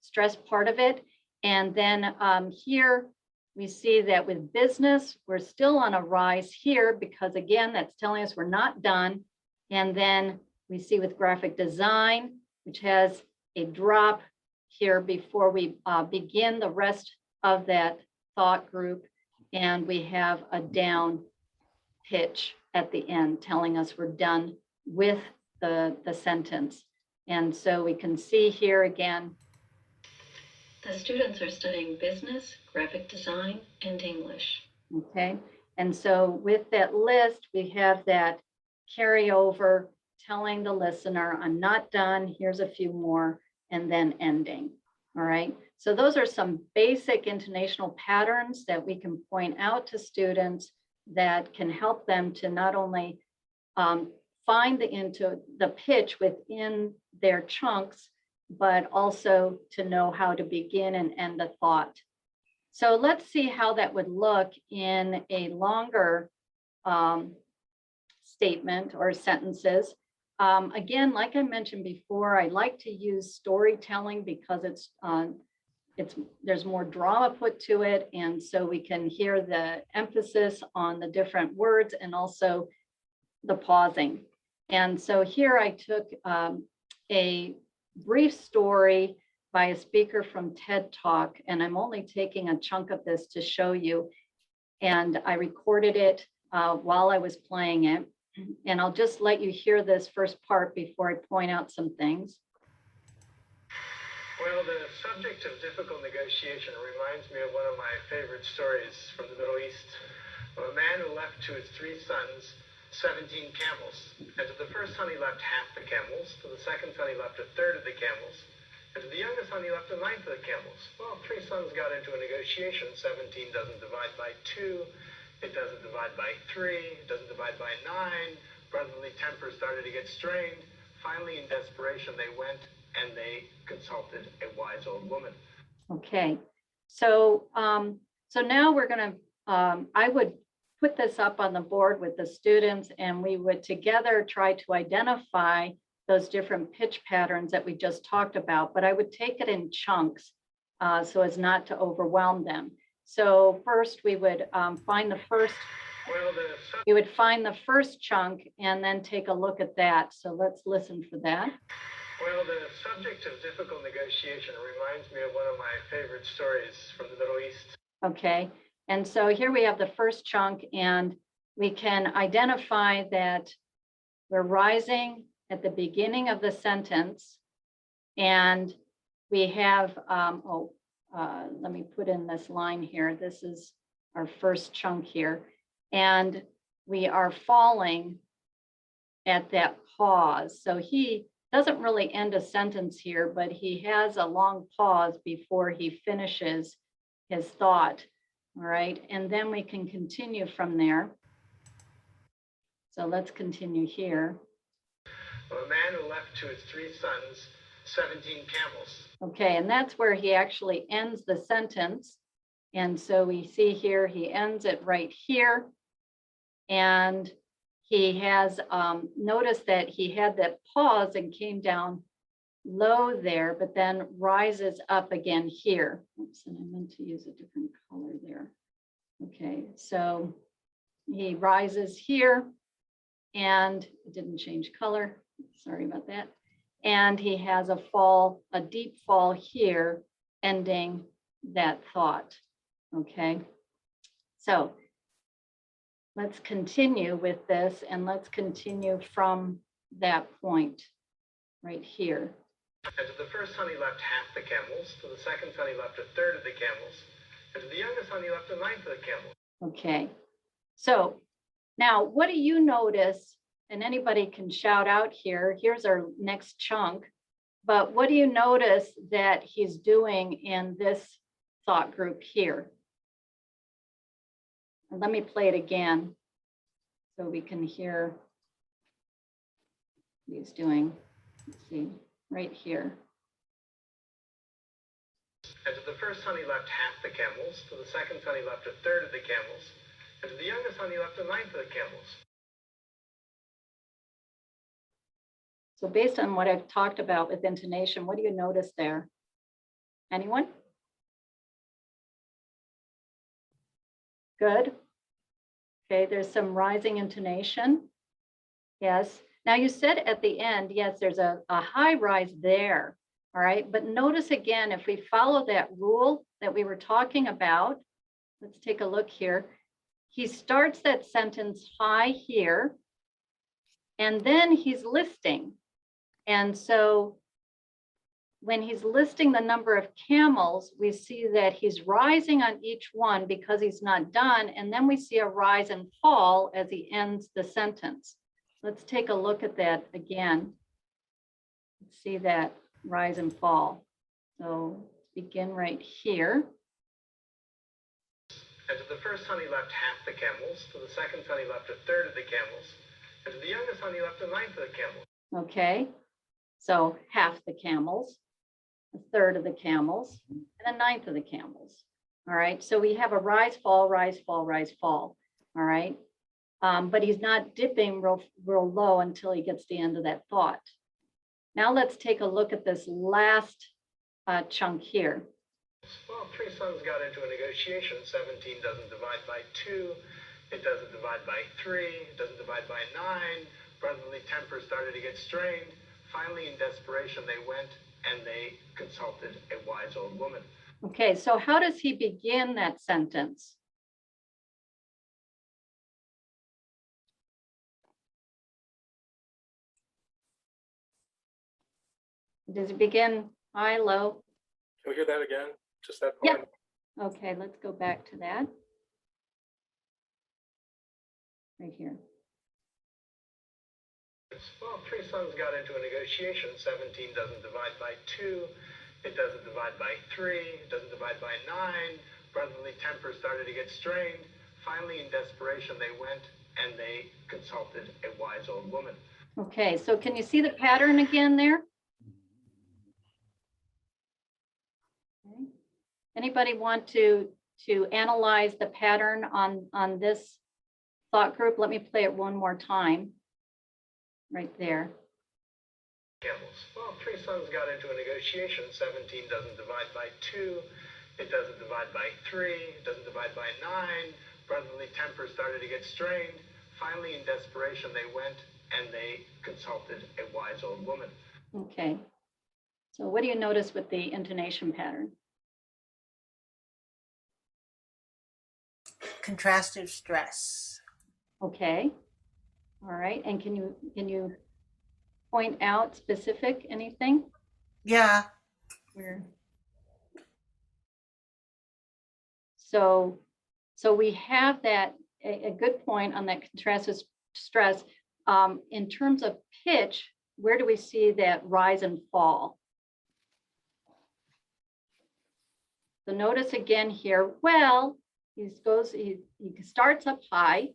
stress part of it. And then here we see that with business, we're still on a rise here because again, that's telling us we're not done. And then we see with graphic design, which has a drop here before we begin the rest of that thought group, and we have a down pitch at the end telling us we're done with the sentence. And so we can see here again. The students are studying business, graphic design, and English. Okay, and so with that list, we have that carryover telling the listener, I'm not done, here's a few more, and then ending. All right, so those are some basic intonational patterns that we can point out to students that can help them to not only find the pitch within their chunks, but also to know how to begin and end a thought. So let's see how that would look in a longer statement or sentences. Again, like I mentioned before, I like to use storytelling because there's more drama put to it, and so we can hear the emphasis on the different words and also the pausing. And so here I took a brief story by a speaker from TED Talk, and I'm only taking a chunk of this to show you. And I recorded it while I was playing it. And I'll just let you hear this first part before I point out some things. Well, the subject of difficult negotiation reminds me of one of my favorite stories from the Middle East, of a man who left to his 3 sons 17 camels. And to the first son he left half the camels, to the second son he left a third of the camels, and to the youngest son he left a ninth of the camels. Well, 3 sons got into a negotiation. 17 doesn't divide by 2, it doesn't divide by 3, it doesn't divide by 9. Brotherly temper started to get strained. Finally, in desperation, they went and they consulted a wise old woman. Okay, so so now we're going to, I would put this up on the board with the students, and we would together try to identify those different pitch patterns that we just talked about, but I would take it in chunks so as not to overwhelm them. So first we would find the first, we would find the first chunk and then take a look at that. So let's listen for that. Well, the subject of difficult negotiation reminds me of one of my favorite stories from the Middle East. Okay, and so here we have the first chunk, and we can identify that we're rising at the beginning of the sentence, and we have, let me put in this line here. This is our first chunk here, and we are falling at that pause. So he doesn't really end a sentence here, but he has a long pause before he finishes his thought. All right, and then we can continue from there. So let's continue here. A man who left to his 3 sons 17 camels. Okay, and that's where he actually ends the sentence. And so we see here, he ends it right here. And he has noticed that he had that pause and came down low there, but then rises up again here. Oops, and I meant to use a different color there. Okay, so he rises here and it didn't change color. Sorry about that. And he has a fall, a deep fall here, ending that thought. Okay, so let's continue with this, and let's continue from that point right here. And to the first son he left half the camels, to the second son he left a third of the camels, and to the youngest son he left a ninth of the camels. Okay, so now what do you notice? And anybody can shout out here. Here's our next chunk. But what do you notice that he's doing in this thought group here? And let me play it again so we can hear what he's doing. Let's see, right here. And to the first son he left half the camels, to the second son he left a third of the camels, and to the youngest son he left a ninth of the camels. So based on what I've talked about with intonation, what do you notice there? Anyone? Good. Okay, there's some rising intonation. Yes. Now you said at the end, yes, there's a high rise there, All right, but notice again, if we follow that rule that we were talking about, let's take a look here. He starts that sentence high here, and then he's listing. And so when he's listing the number of camels, we see that he's rising on each one because he's not done. And then we see a rise and fall as he ends the sentence. Let's take a look at that again. Let's see that rise and fall. So let's begin right here. And to the first son he left half the camels, to the second son he left a third of the camels, and to the youngest son he left a ninth of the camels. Okay, so half the camels, a third of the camels, and a ninth of the camels. All right, so we have a rise, fall, rise, fall, rise, fall. All right, but he's not dipping real low until he gets to the end of that thought. Now let's take a look at this last chunk here. Well, 3 sons got into a negotiation. 17 doesn't divide by 2. It doesn't divide by 3. It doesn't divide by 9. Brotherly temper started to get strained. Finally, in desperation, they went and they consulted a wise old woman. Okay, so how does he begin that sentence? Does it begin high, low? Can we hear that again? Just that Yeah. part? Okay, let's go back to that. Right here. Well, 3 sons got into a negotiation. 17 doesn't divide by 2. It doesn't divide by 3. It doesn't divide by 9. Brotherly temper started to get strained. Finally, in desperation, they went and they consulted a wise old woman. Okay, so can you see the pattern again there? Okay. Anybody want to analyze the pattern on this thought group? Let me play it one more time. Right there. Camels. Well, 3 sons got into a negotiation. 17 doesn't divide by 2. It doesn't divide by 3. It doesn't divide by 9. Brotherly temper started to get strained. Finally, in desperation, they went and they consulted a wise old woman. Okay. So what do you notice with the intonation pattern? Contrastive stress. Okay. All right. And can you point out specific anything? Yeah. Where? So we have that a good point on that contrastive stress. In terms of pitch, where do we see that rise and fall? So notice again here, well, he starts up high,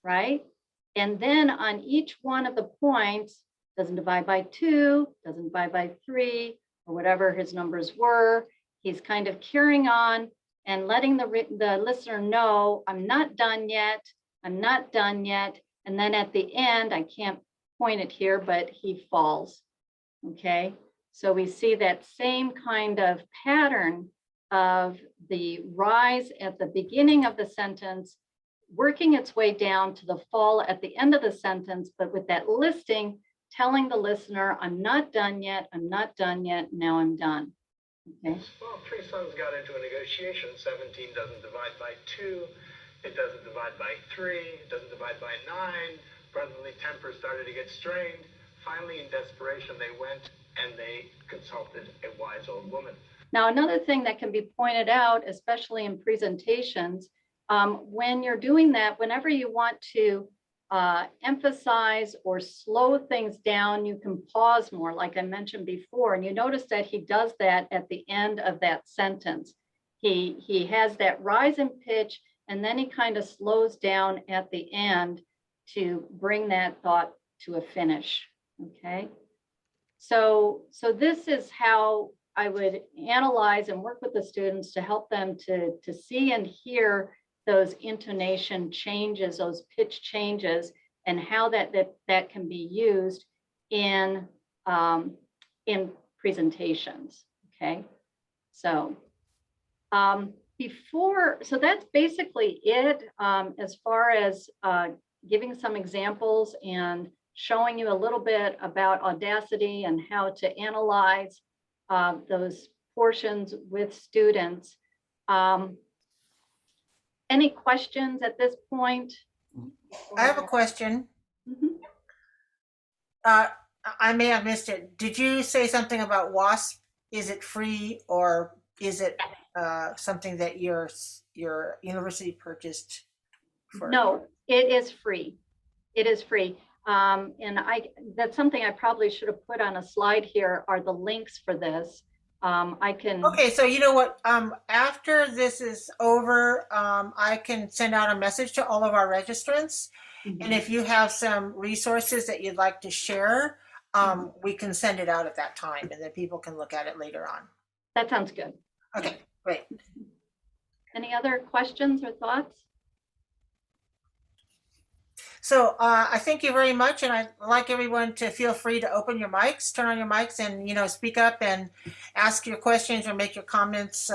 right? And then on each one of the points, doesn't divide by 2, doesn't divide by 3, or whatever his numbers were. He's kind of carrying on and letting the listener know, I'm not done yet, I'm not done yet. And then at the end, I can't point it here, but he falls, okay? So we see that same kind of pattern of the rise at the beginning of the sentence, working its way down to the fall at the end of the sentence, but with that listing, telling the listener, I'm not done yet, I'm not done yet, now I'm done. Okay. Well, 3 sons got into a negotiation. 17 doesn't divide by 2. It doesn't divide by 3. It doesn't divide by 9. Brotherly temper started to get strained. Finally, in desperation, they went and they consulted a wise old woman. Now, another thing that can be pointed out, especially in presentations, when you're doing that, whenever you want to emphasize or slow things down, you can pause more, like I mentioned before. And you notice that he does that at the end of that sentence. He has that rise in pitch, and then he kind of slows down at the end to bring that thought to a finish. Okay. So this is how I would analyze and work with the students to help them to see and hear those intonation changes, those pitch changes, and how that can be used in presentations. Okay, so so that's basically it as far as giving some examples and showing you a little bit about Audacity and how to analyze those portions with students. Any questions at this point? I have a question. Mhm. I may have missed it. Did you say something about WASP? Is it free or is it something that your university purchased? No, it is free. It is free. And that's something I probably should have put on a slide here are the links for this. I can. Okay, so you know what? After this is over, I can send out a message to all of our registrants. And if you have some resources that you'd like to share, we can send it out at that time and then people can look at it later on. That sounds good. Okay, great. Any other questions or thoughts? So I thank you very much, and I'd like everyone to feel free to open your mics, turn on your mics, and speak up and ask your questions or make your comments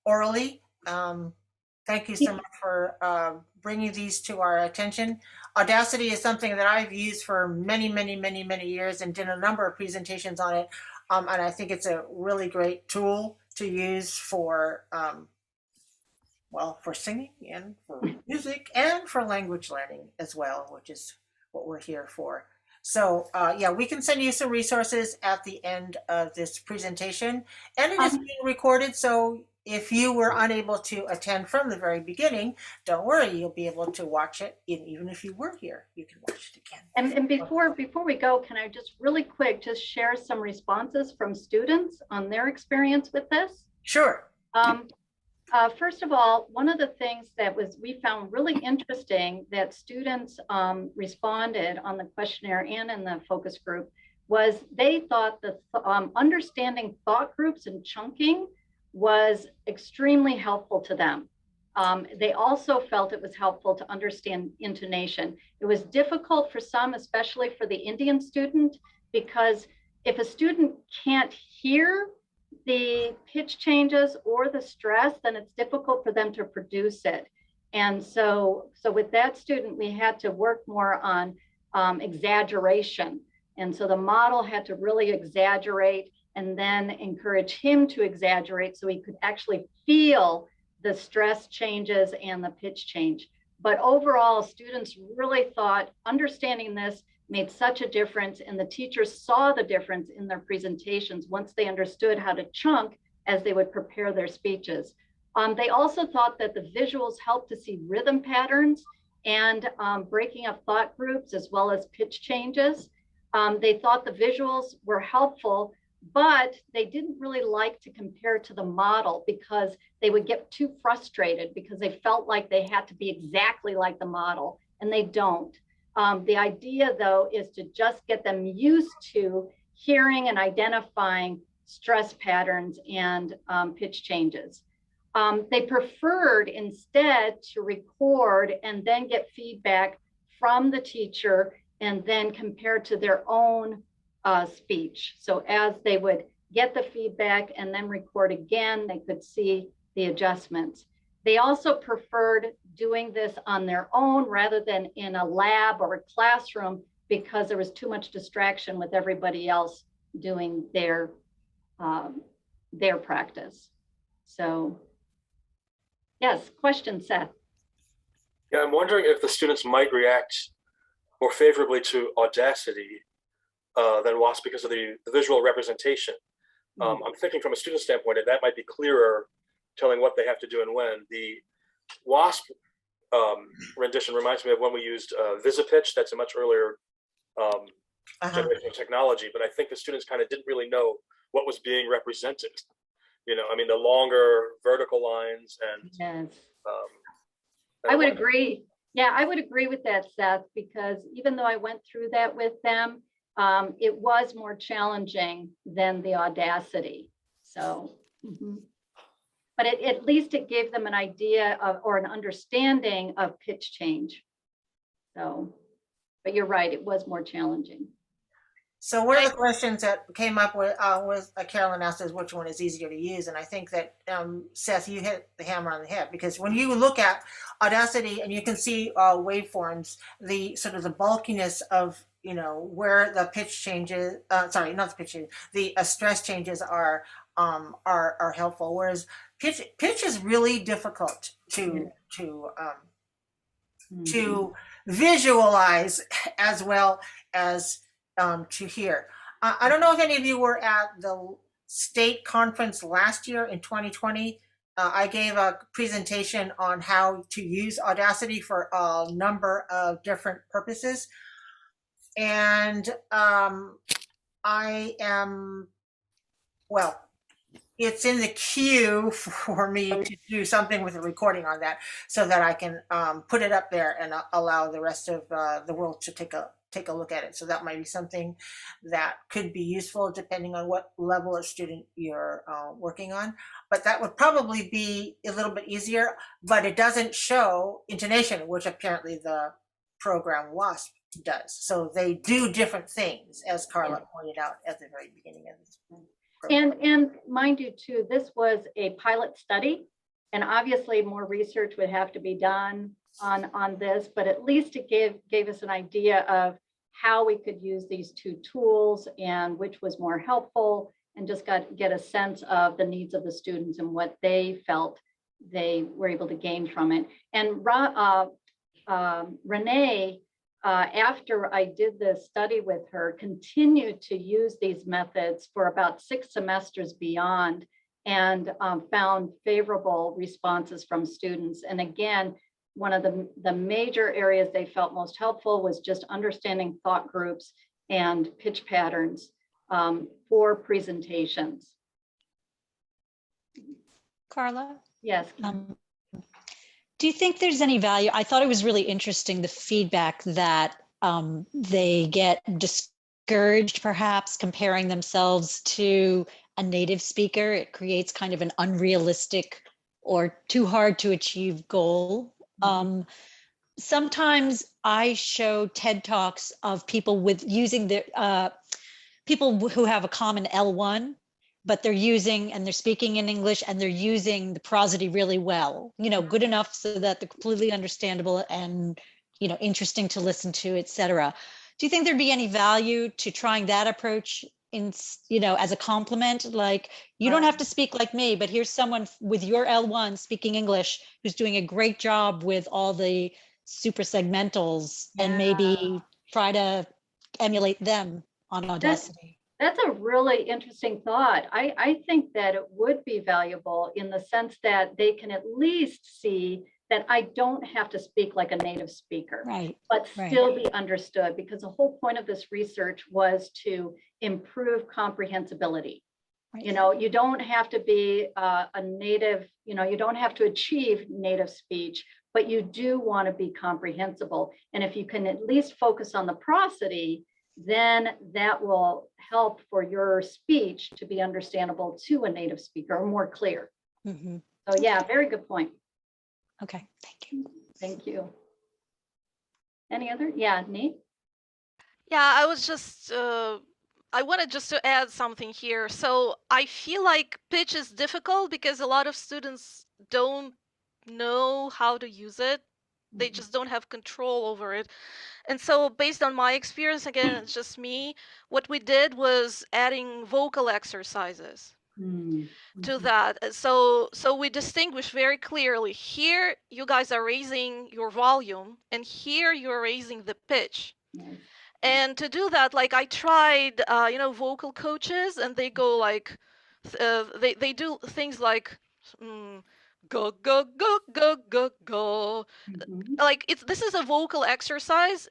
orally. Thank you so much for bringing these to our attention. Audacity is something that I've used for many, many, many, many years and did a number of presentations on it, and I think it's a really great tool to use for well, for singing and for music and for language learning as well, which is what we're here for. So yeah, we can send you some resources at the end of this presentation, and it is being recorded. So if you were unable to attend from the very beginning, don't worry, you'll be able to watch it. Even if you were here, you can watch it again. And before we go, can I just really quick just share some responses from students on their experience with this? Sure. First of all, one of the things that we found really interesting that students responded on the questionnaire and in the focus group was they thought that understanding thought groups and chunking was extremely helpful to them. They also felt it was helpful to understand intonation. It was difficult for some, especially for the Indian student, because if a student can't hear the pitch changes or the stress, then it's difficult for them to produce it. And so with that student, we had to work more on exaggeration. And so the model had to really exaggerate and then encourage him to exaggerate so he could actually feel the stress changes and the pitch change. But overall, students really thought understanding this made such a difference, and the teachers saw the difference in their presentations once they understood how to chunk as they would prepare their speeches. They also thought that the visuals helped to see rhythm patterns and breaking up thought groups as well as pitch changes. They thought the visuals were helpful, but they didn't really like to compare to the model because they would get too frustrated because they felt like they had to be exactly like the model, and they don't. The idea, though, is to just get them used to hearing and identifying stress patterns and pitch changes. They preferred instead to record and then get feedback from the teacher and then compare to their own speech. So as they would get the feedback and then record again, they could see the adjustments. They also preferred doing this on their own rather than in a lab or a classroom because there was too much distraction with everybody else doing their practice. So yes, question, Seth. Yeah, I'm wondering if the students might react more favorably to Audacity than WASP because of the visual representation. I'm thinking from a student standpoint, that might be clearer, telling what they have to do and when. The WASP rendition reminds me of when we used VisiPitch. That's a much earlier generation of technology, but I think the students kind of didn't really know what was being represented. I mean, the longer vertical lines and yes. I would agree. Yeah, I would agree with that, Seth, because even though I went through that with them, it was more challenging than the Audacity. So, but at least it gave them an idea of, or an understanding of pitch change. So, but you're right, it was more challenging. So one of the questions that came up with was Carolyn asked us which one is easier to use, and I think that Seth, you hit the hammer on the head, because when you look at Audacity and you can see waveforms, the sort of the bulkiness of you know, where the pitch changes, sorry, not the pitch changes, the stress changes are helpful. Whereas pitch is really difficult to visualize as well as to hear. I don't know if any of you were at the state conference last year in 2020. I gave a presentation on how to use Audacity for a number of different purposes. And I am, well, it's in the queue for me to do something with a recording on that so that I can put it up there and allow the rest of the world to take a look at it. So that might be something that could be useful depending on what level of student you're working on. But that would probably be a little bit easier, but it doesn't show intonation, which apparently the program WASP does. So they do different things, as Carla pointed out at the very beginning of this program. And mind you too, this was a pilot study, and obviously more research would have to be done on this, but at least it gave us an idea of how we could use these two tools and which was more helpful, and just get a sense of the needs of the students and what they felt they were able to gain from it. And Renee, after I did this study with her, continued to use these methods for about 6 semesters beyond, and found favorable responses from students. And again, one of the major areas they felt most helpful was just understanding thought groups and pitch patterns for presentations. Carla? Yes. Do you think there's any value? I thought it was really interesting, the feedback that they get discouraged, perhaps comparing themselves to a native speaker. It creates kind of an unrealistic or too hard to achieve goal. Sometimes I show TED Talks of people with using the people who have a common L1, but they're using and they're speaking in English and they're using the prosody really well, you know, good enough so that they're completely understandable and, you know, interesting to listen to, etc. Do you think there'd be any value to trying that approach in, you know, as a complement? Like, you don't have to speak like me, but here's someone with your L1 speaking English who's doing a great job with all the super segmentals, and maybe try to emulate them on Audacity. That's a really interesting thought. I think that it would be valuable in the sense that they can at least see that I don't have to speak like a native speaker, but still be understood, because the whole point of this research was to improve comprehensibility. You know, you don't have to be a native, you know, you don't have to achieve native speech, but you do want to be comprehensible. And if you can at least focus on the prosody, then that will help for your speech to be understandable to a native speaker or more clear. So yeah, very good point. Okay, thank you. Thank you. Any other? Yeah, Nate? Yeah, I was just, I wanted just to add something here. So I feel like pitch is difficult because a lot of students don't know how to use it. They just don't have control over it. And so based on my experience, again, it's just me, what we did was adding vocal exercises to that. So we distinguish very clearly. Here, you guys are raising your volume, and here you're raising the pitch. And to do that, like I tried, you know, vocal coaches, and they go like, they do things like, go, go, go, go, go, go. Like this is a vocal exercise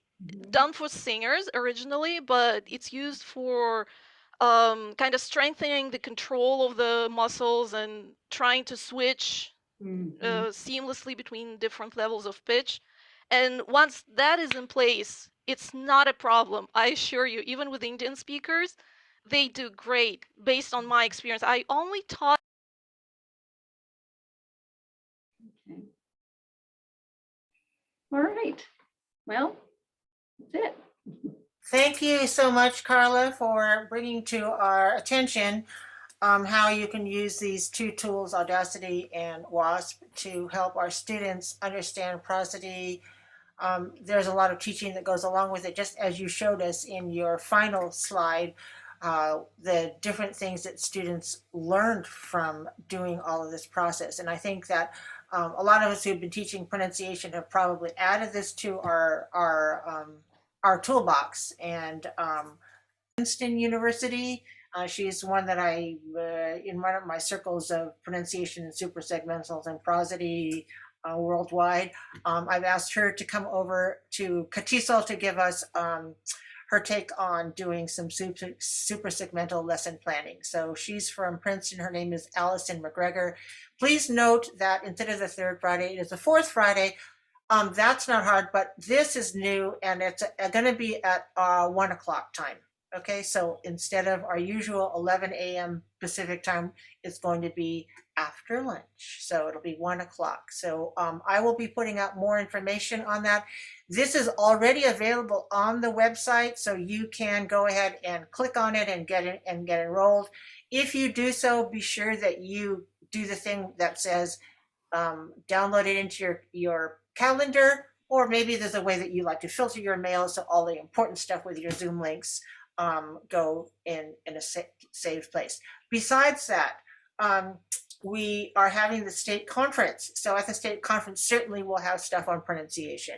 done for singers originally, but it's used for kind of strengthening the control of the muscles and trying to switch seamlessly between different levels of pitch. And once that is in place, it's not a problem. I assure you, even with Indian speakers, they do great based on my experience. I only taught. Okay. All right. Well, that's it. Thank you so much, Carla, for bringing to our attention how you can use these two tools, Audacity and WASP, to help our students understand prosody there's a lot of teaching that goes along with it, just as you showed us in your final slide, the different things that students learned from doing all of this process. And I think that a lot of us who've been teaching pronunciation have probably added this to our toolbox. And Princeton University, she's one that in one of my circles of pronunciation and suprasegmentals and prosody worldwide, I've asked her to come over to CATESOL to give us her take on doing some suprasegmental lesson planning. So she's from Princeton. Her name is Allison McGregor. Please note that instead of the third Friday, it is the fourth Friday. That's not hard, but this is new, and it's going to be at 1 o'clock time. Okay, so instead of our usual 11 a.m. Pacific time, it's going to be after lunch. So it'll be 1 o'clock. So I will be putting out more information on that. This is already available on the website, so you can go ahead and click on it and get enrolled. If you do so, be sure that you do the thing that says download it into your calendar, or maybe there's a way that you like to filter your mail so all the important stuff with your Zoom links go in a safe place. Besides that, we are having the state conference. So at the state conference, certainly we'll have stuff on pronunciation.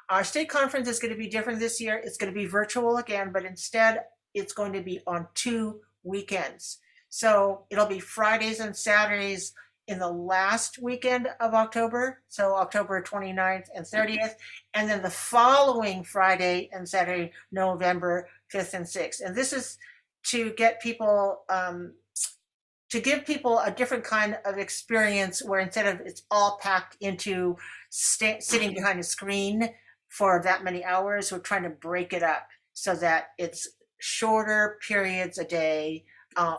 Our state conference is going to be different this year. It's going to be virtual again, but instead it's going to be on 2 weekends. So it'll be Fridays and Saturdays in the last weekend of October, so October 29th and 30th, and then the following Friday and Saturday, November 5th and 6th. And this is to get people, to give people a different kind of experience where instead of it's all packed into sitting behind a screen for that many hours, we're trying to break it up so that it's shorter periods a day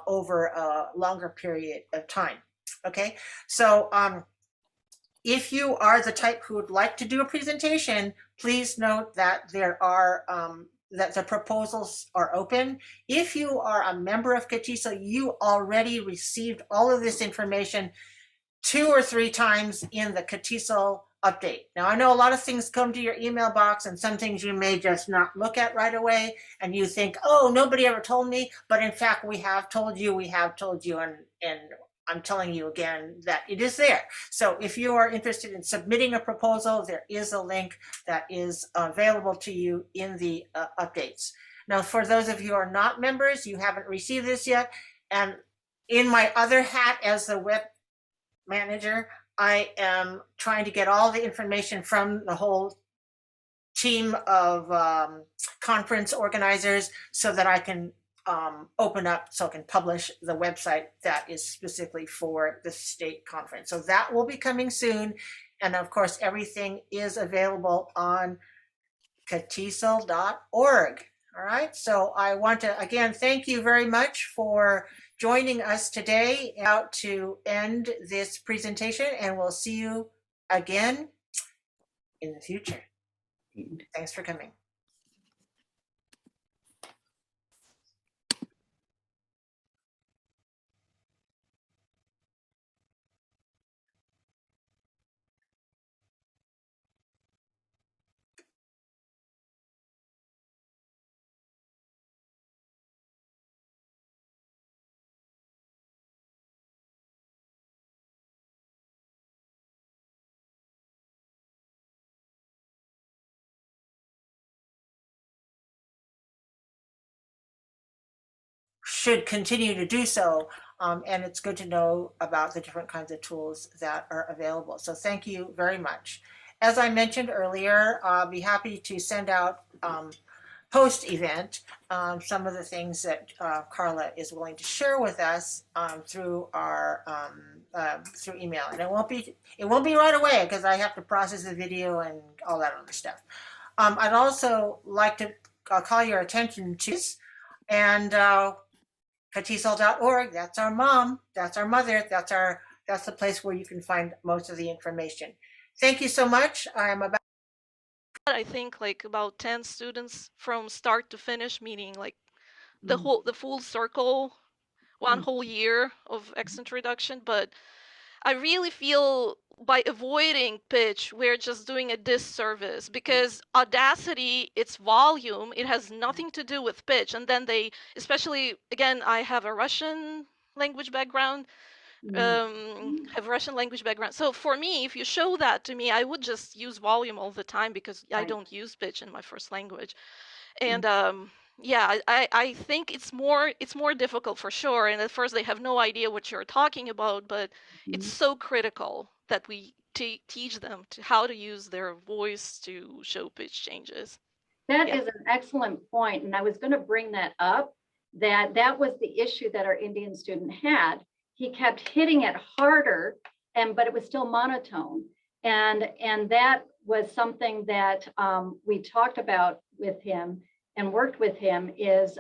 over a longer period of time. Okay, so if you are the type who would like to do a presentation, please note that there are that the proposals are open. If you are a member of CATESOL, you already received all of this information 2 or 3 times in the CATESOL update. Now, I know a lot of things come to your email box, and some things you may just not look at right away, and you think, oh, nobody ever told me, but in fact, we have told you, and I'm telling you again that it is there. So if you are interested in submitting a proposal, there is a link that is available to you in the updates. Now, for those of you who are not members, you haven't received this yet. And in my other hat as the web manager, I am trying to get all the information from the whole team of conference organizers so that I can open up, so I can publish the website that is specifically for the state conference. So that will be coming soon. And of course, everything is available on catesol.org. All right. So I want to, again, thank you very much for joining us today out to end this presentation, and we'll see you again in the future. Thanks for coming. Should continue to do so, and it's good to know about the different kinds of tools that are available. So thank you very much. As I mentioned earlier, I'll be happy to send out post-event some of the things that Carla is willing to share with us through our through email. And it won't be right away because I have to process the video and all that other stuff. I'd also like to call your attention to this, and catesol.org, that's our mom, that's our mother, that's the place where you can find most of the information. Thank you so much. I think like about 10 students from start to finish, meaning like the full circle, one whole year of X introduction. But I really feel by avoiding pitch, we're just doing a disservice, because Audacity, its volume, it has nothing to do with pitch. And then they, especially, again, I have a Russian language background, have Russian language background. So for me, if you show that to me, I would just use volume all the time, because I don't use pitch in my first language. And yeah, I think it's more difficult for sure. And at first they have no idea what you're talking about, but it's so critical that we teach them how to use their voice to show pitch changes. That is an excellent point, and I was going to bring that up. That was the issue that our Indian student had. He kept hitting it harder, but it was still monotone, and that was something that we talked about with him and worked with him. Is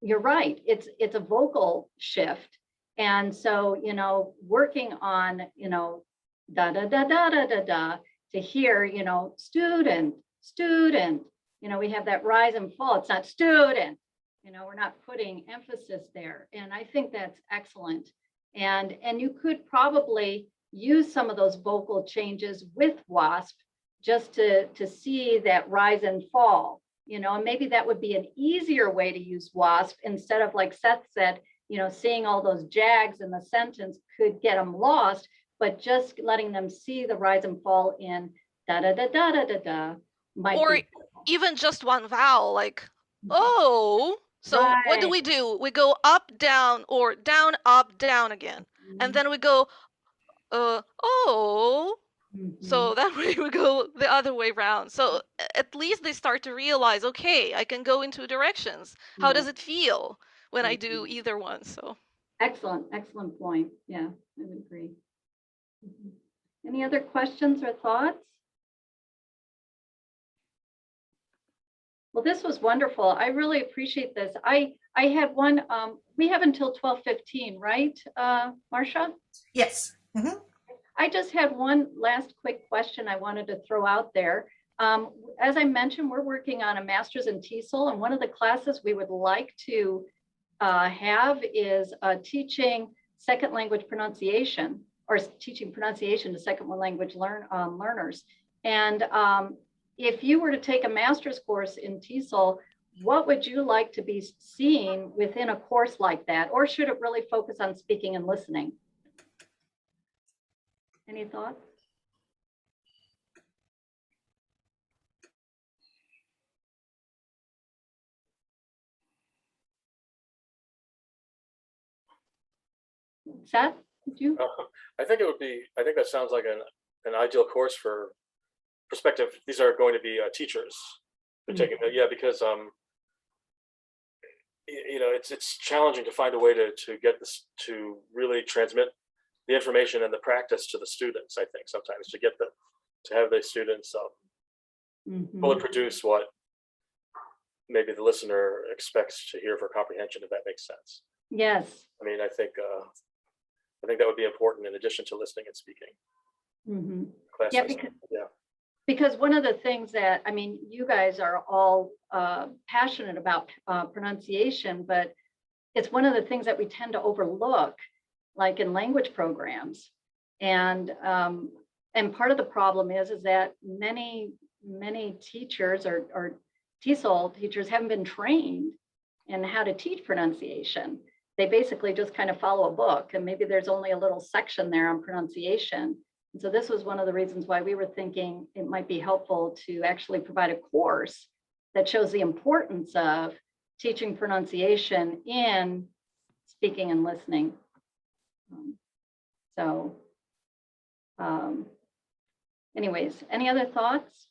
you're right, it's a vocal shift, and so working on da da da da da da da to hear student. We have that rise and fall. It's not student. We're not putting emphasis there. And I think that's excellent. And you could probably use some of those vocal changes with WASP just to see that rise and fall, and maybe that would be an easier way to use WASP instead of, like Seth said, seeing all those jags in the sentence could get them lost, but just letting them see the rise and fall in da da da da da da da. Or even just one vowel, like oh. So what do? We go up, down, or down, up, down again. And then we go oh. So that way we go the other way around. So at least they start to realize, okay, I can go in two directions. How does it feel when I do either one? So excellent point. Yeah, I would agree. Any other questions or thoughts? Well, this was wonderful. I really appreciate this. I had one, we have until 12:15, right, Marsha? Yes. I just had one last quick question I wanted to throw out there. As I mentioned, we're working on a master's in TESOL, and one of the classes we would like to have is teaching second language pronunciation, or teaching pronunciation to second language learners. And if you were to take a master's course in TESOL, what would you like to be seeing within a course like that? Or should it really focus on speaking and listening? Any thoughts? Seth, did you? I think that sounds like an ideal course for prospective. These are going to be teachers who are taking that. Yeah, because it's challenging to find a way to get this to really transmit the information and the practice to the students. I think sometimes to have the students fully produce what maybe the listener expects to hear for comprehension, if that makes sense. Yes. I mean, I think that would be important in addition to listening and speaking. Because one of the things that, I mean, you guys are all passionate about pronunciation, but it's one of the things that we tend to overlook, like in language programs. And part of the problem is that many teachers or TESOL teachers haven't been trained in how to teach pronunciation. They basically just kind of follow a book, and maybe there's only a little section there on pronunciation. And so this was one of the reasons why we were thinking it might be helpful to actually provide a course that shows the importance of teaching pronunciation in speaking and listening. Anyways, any other thoughts?